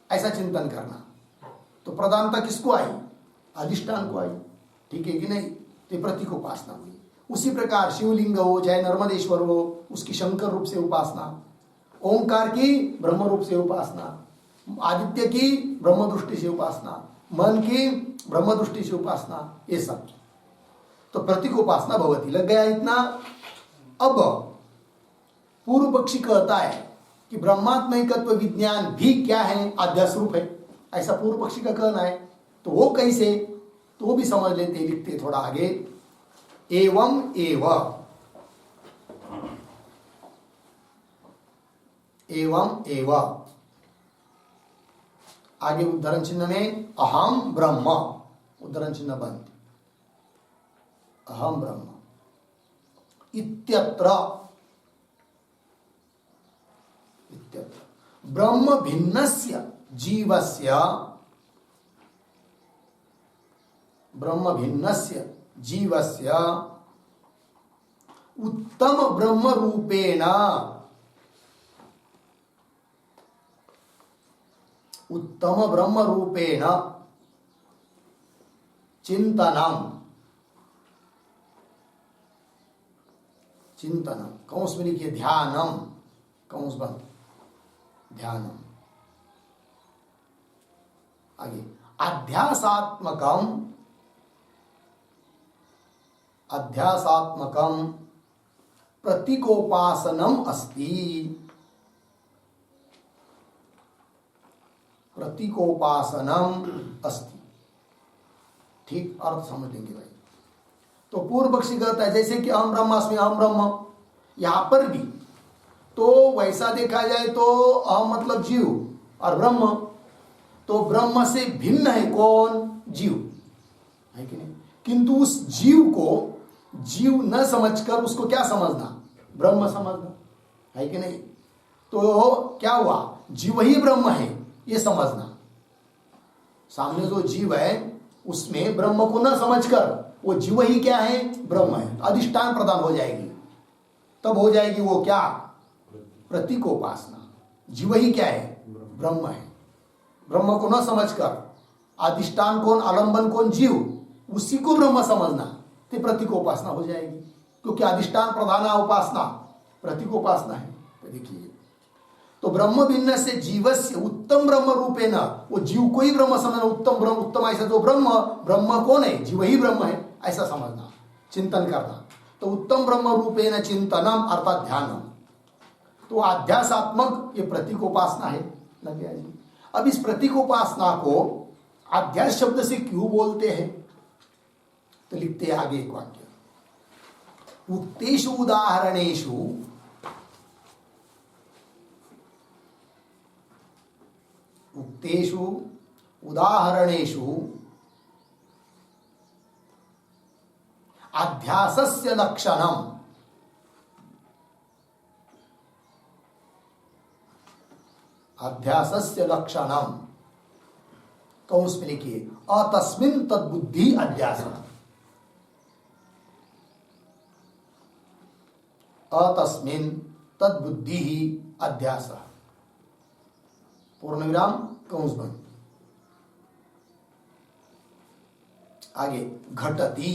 Speaker 1: ऐसा चिंतन करना। तो प्रधानता किसको आई, अधिष्ठान को आई। ठीक है कि नहीं? तो प्रतीक उपासना हुई। उसी प्रकार शिवलिंग हो चाहे नर्मदेश्वर हो, उसकी शंकर रूप से उपासना, ओंकार की ब्रह्म रूप से उपासना, आदित्य की ब्रह्म दृष्टि से उपासना, मन की ब्रह्म दृष्टि से उपासना, ये सब तो प्रतीक उपासना भगवती। लग गया इतना? अब पूर्व पक्षी कहता है कि ब्रह्मात्मैकत्व विज्ञान भी क्या है? आध्यास रूप है, ऐसा पूर्व पक्षी का कहना है। तो वो कैसे? तो वो भी समझ लेते, लिखते थोड़ा आगे। एवं एव, एवं एव, आगे उद्धरण चिन्ह में अहम ब्रह्म, उद्धरण चिन्ह बंद, अहम ब्रह्म इत्यत्र, इत्यत्र ब्रह्म भिन्नस्य जीवस्य, ब्रह्म भिन्नस्य जीवस्य उत्तम ब्रह्म रूपेण, उत्तम ब्रह्म रूपेण चिंतनम, चिंतनम कौंस में लिखिए ध्यानम, कौंस बंद, ध्यानम। आगे अध्यासात्मकम, अध्यासात्मकम प्रतीकोपासनम अस्ति, प्रतीकोपासनम अस्ति। ठीक अर्थ समझ लेंगे भाई। तो पूर्व पक्षी कहता है जैसे कि अहम ब्रह्मास्मि, अहम ब्रह्म, यहां पर भी तो वैसा देखा जाए तो अहम मतलब जीव और ब्रह्म, तो ब्रह्म से भिन्न है कौन? जीव है कि नहीं? किंतु उस जीव को जीव न समझकर उसको क्या समझना? ब्रह्म समझना, है कि नहीं? तो क्या हुआ? जीव ही ब्रह्म है ये समझना। सामने जो जीव है उसमें ब्रह्म को न समझकर वो जीव ही क्या है? ब्रह्म है। अधिष्ठान प्रदान हो जाएगी, तब हो जाएगी वो क्या? प्रतीकोपासना। जीव ही क्या है? ब्रह्म है। ब्रह्म को न समझकर अधिष्ठान कौन, आलंबन कौन? जीव, उसी को ब्रह्म समझना, तो प्रतीकोपासना हो जाएगी। क्योंकि अधिष्ठान प्रधान उपासना प्रतीकोपासना है। तो देखिए, तो ब्रह्म भिन्न से जीवस्य उत्तम ब्रह्म रूपेण, वो जीव को ही ब्रह्म समझना। उत्तम ब्रह्म, उत्तम ऐसा जो ब्रह्म, ब्रह्म कौन है? जीव ही ब्रह्म है, ऐसा समझना, चिंतन करना। तो उत्तम ब्रह्म रूपेण चिंतनम अर्थात ध्यानम, तो आध्यासात्मक ये प्रतीकोपासना है। लग गया जी? अब इस प्रतीकोपासना को अध्यास शब्द से क्यों बोलते हैं? तो लिखते हैं आगे एक वाक्य, उक्तेषु उदाहरणेषु उक्तेषु उदाहरणेषु अध्यासस्य लक्षणम, अध्यासस्य लक्षणम कौंस में लिखिए अतस्मिन् तद्बुद्धि अध्यास, अतस्मिन् तद्बुद्धि अध्यास, पूर्ण विराम कंस बंद। आगे घटति,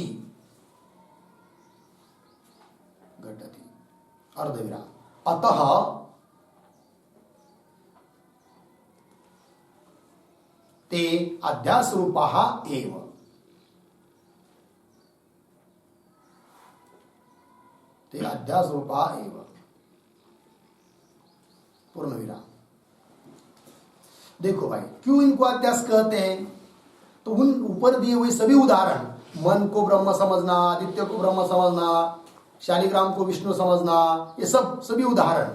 Speaker 1: घटति अर्ध विराम, अतः ते अध्यास रूपाः एव, ते अध्यास रूपाः एव, पूर्ण विराम। देखो भाई, क्यों इनको अध्यास कहते हैं? तो उन ऊपर दिए हुए सभी उदाहरण, मन को ब्रह्म समझना, आदित्य को ब्रह्म समझना, शालिग्राम को विष्णु समझना, ये सब सभी उदाहरण।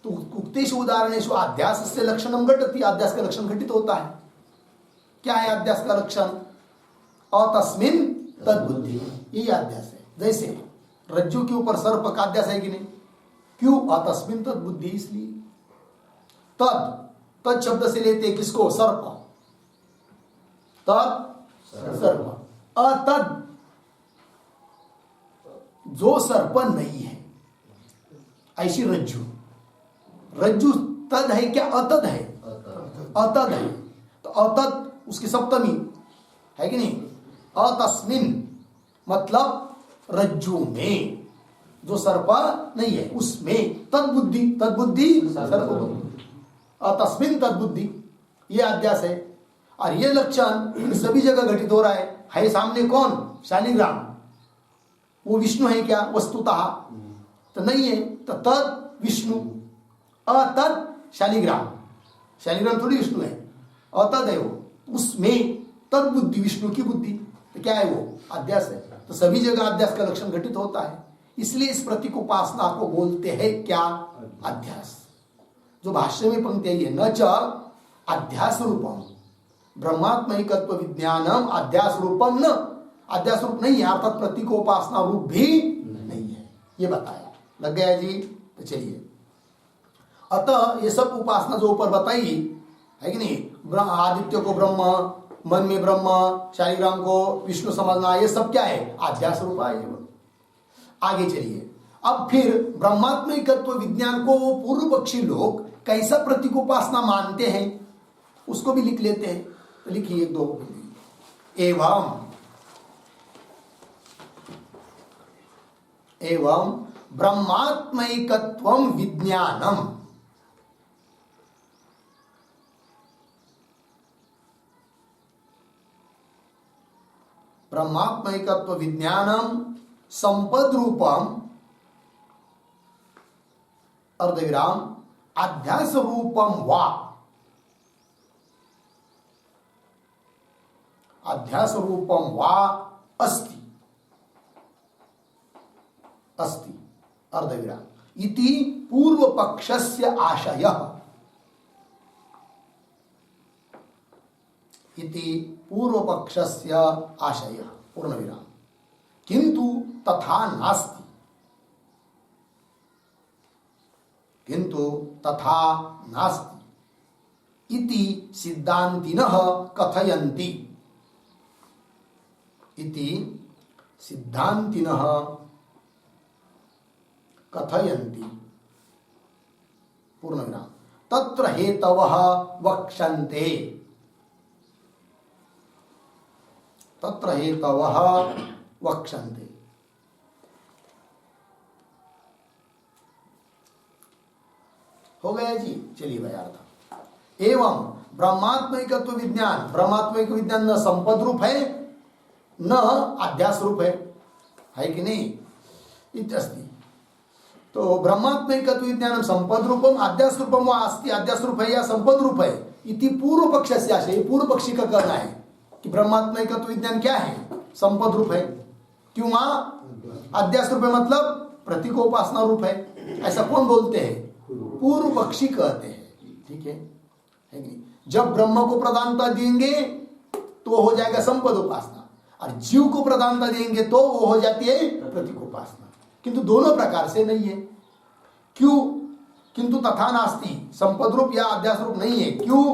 Speaker 1: तो उक्तेषु उदाहरणेषु अध्यास से लक्षणम घटति, अध्यास का लक्षण घटित होता है। क्या है अध्यास का लक्षण? अतस्मिन् तद्बुद्धि, यही अध्यास है। जैसे रज्जु के ऊपर सर्प का अध्यास है कि नहीं? क्यों? अतस्मिन् तद्बुद्धि, इसलिए। तद, तद शब्द से लेते किसको? सर्प, तद सर्प। अतद, जो सर्प नहीं है, ऐसी रज्जु। रज्जु तद है क्या? अतद है, अतद है। तो अतद उसकी सप्तमी है कि नहीं? अतस्मिन मतलब रज्जु में, जो सर्प नहीं है उसमें, तद्बुद्धि, तद्बुद्धि सर्प, अतस्मिन तद्बुद्धि, ये अध्यास है। और ये लक्षण सभी जगह घटित हो रहा है सामने कौन? शालिग्राम। वो विष्णु है क्या वस्तुतः? तो नहीं है। तो तद विष्णु, अतद शालिग्राम, शालिग्राम थोड़ी विष्णु है, अतद है वो, उसमें तद बुद्धि, विष्णु की बुद्धि। तो क्या है वो? अध्यास है। तो सभी जगह अध्यास का लक्षण घटित होता है, इसलिए इस प्रतीक उपासना को बोलते हैं क्या? अध्यास। जो भाष्य में पंक्ति है, न च अध्यास रूपम ब्रह्मात्मैकत्व विज्ञानम अध्यास रूपम, न अध्यास रूप नहीं है, अर्थात प्रतीकोपासना रूप भी नहीं है, ये बताया। लग गया जी? तो चलिए, अतः ये सब उपासना जो ऊपर बताई है कि नहीं, आदित्य को ब्रह्म, मन में ब्रह्म, शालिग्राम को विष्णु समझना, ये सब क्या है? अध्यास रूप है। आगे चलिए, अब फिर ब्रह्मात्मैकत्व विज्ञान को वो पूर्व पक्षी लोग कैसा प्रतीकोपासना मानते हैं उसको भी लिख लेते हैं। तो लिखिए एक दो, एवं ब्रह्मात्मैकत्वं विज्ञानम, ब्रह्मात्मैकत्व विज्ञानम संपद रूपम अर्धविराम अध्यास रूपम वा, अध्यास रूपम वा अस्ति, अस्ति अर्धविराम इति पूर्व पक्षस्य आशयः, इति पूर्व पक्षस्य आशयः पूर्णविराम। किंतु तथा नास्ति, किंतु तथा नास्ति इति सिद्धान्तिनः कथयन्ति, इति सिद्धान्तिनः कथयन्ति पूर्णविराम। तत्र हेतवः वक्ष्यन्ते, तत्र हेतवः वक्ष्यन्ते। हो गया जी? चलिए भाई अर्थ। एवं ब्रह्मात्मैकत्व विज्ञान, ब्रह्मात्मैक विज्ञान न संपद रूप है न अध्यास रूप है कि नहीं? इत्यस्ति। तो ब्रह्मात्मैकत्व विज्ञान संपद रूपम अध्यास रूपम वा अस्ति, अध्यास रूप है या संपद रूप है, इति पूर्व पक्ष से आशय, पूर्व पक्षी का कहना है कि ब्रह्मात्मैकत्व विज्ञान क्या है? संपद रूप है। क्यों? वहां अध्यास रूप है मतलब प्रतीकोपासना रूप है, ऐसा कौन बोलते हैं? पूर्व पक्षी कहते हैं। ठीक है कि नहीं? जब ब्रह्म को प्रधानता देंगे तो हो जाएगा संपद उपासना, और जीव को प्रधानता देंगे तो वो हो जाती है प्रतीकोपासना। किंतु दोनों प्रकार से नहीं है। क्यों? किंतु तथा नास्ति, संपद रूप या अध्यास रूप नहीं है। क्यों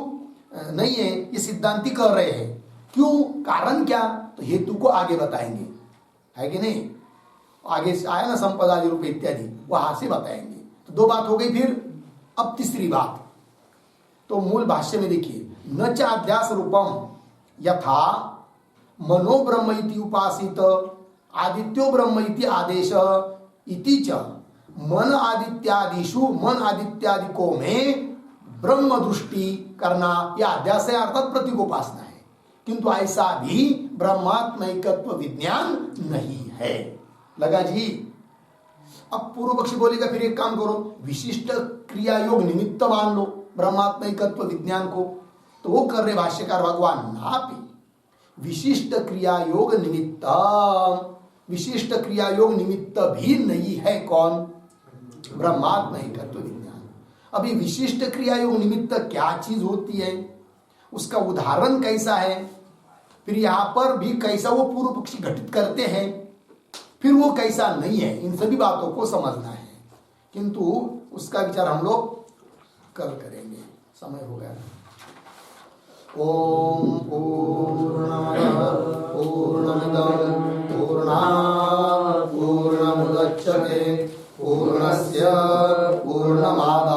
Speaker 1: नहीं है? ये सिद्धांती कह रहे हैं। क्यों? कारण क्या? तो हेतु को आगे बताएंगे, है कि नहीं? आगे से आया ना संपद आदि रूप इत्यादि, वहां से बताएंगे। तो दो बात हो गई। फिर अब तीसरी बात, तो मूल भाष्य में देखिए, न च अध्यास रूपम यथा मनो ब्रह्म इति उपासित आदित्यो ब्रह्म इति आदेश इति च मन आदित्यादिषु, मन आदित्यादिकों में ब्रह्म दृष्टि करना यह अध्यास है, अर्थात प्रतीकोपासना है। किंतु ऐसा भी ब्रह्मात्मैकत्व विज्ञान नहीं है। लगा जी? अब पूर्व पक्षी बोलेगा फिर एक काम करो, विशिष्ट क्रिया योग निमित्त मान लो ब्रह्मात्मैकत्व विज्ञान को। तो वो कर रहे भाष्यकार भगवान, नापि विशिष्ट क्रिया योग निमित्त, विशिष्ट क्रिया योग निमित्त भी नहीं है। कौन? ब्रह्मात्मैकत्व विज्ञान। अभी विशिष्ट क्रिया योग निमित्त क्या चीज होती है, उसका उदाहरण कैसा है, फिर यहां पर भी कैसा वो पूर्व पक्षी घटित करते हैं, फिर वो कैसा नहीं है, इन सभी बातों को समझना है। किंतु उसका विचार हम लोग कल करेंगे, समय हो गया। ओम पूर्णमदः पूर्णमिदं पूर्णात् पूर्णमुदच्यते पूर्णस्य पूर्णमादाय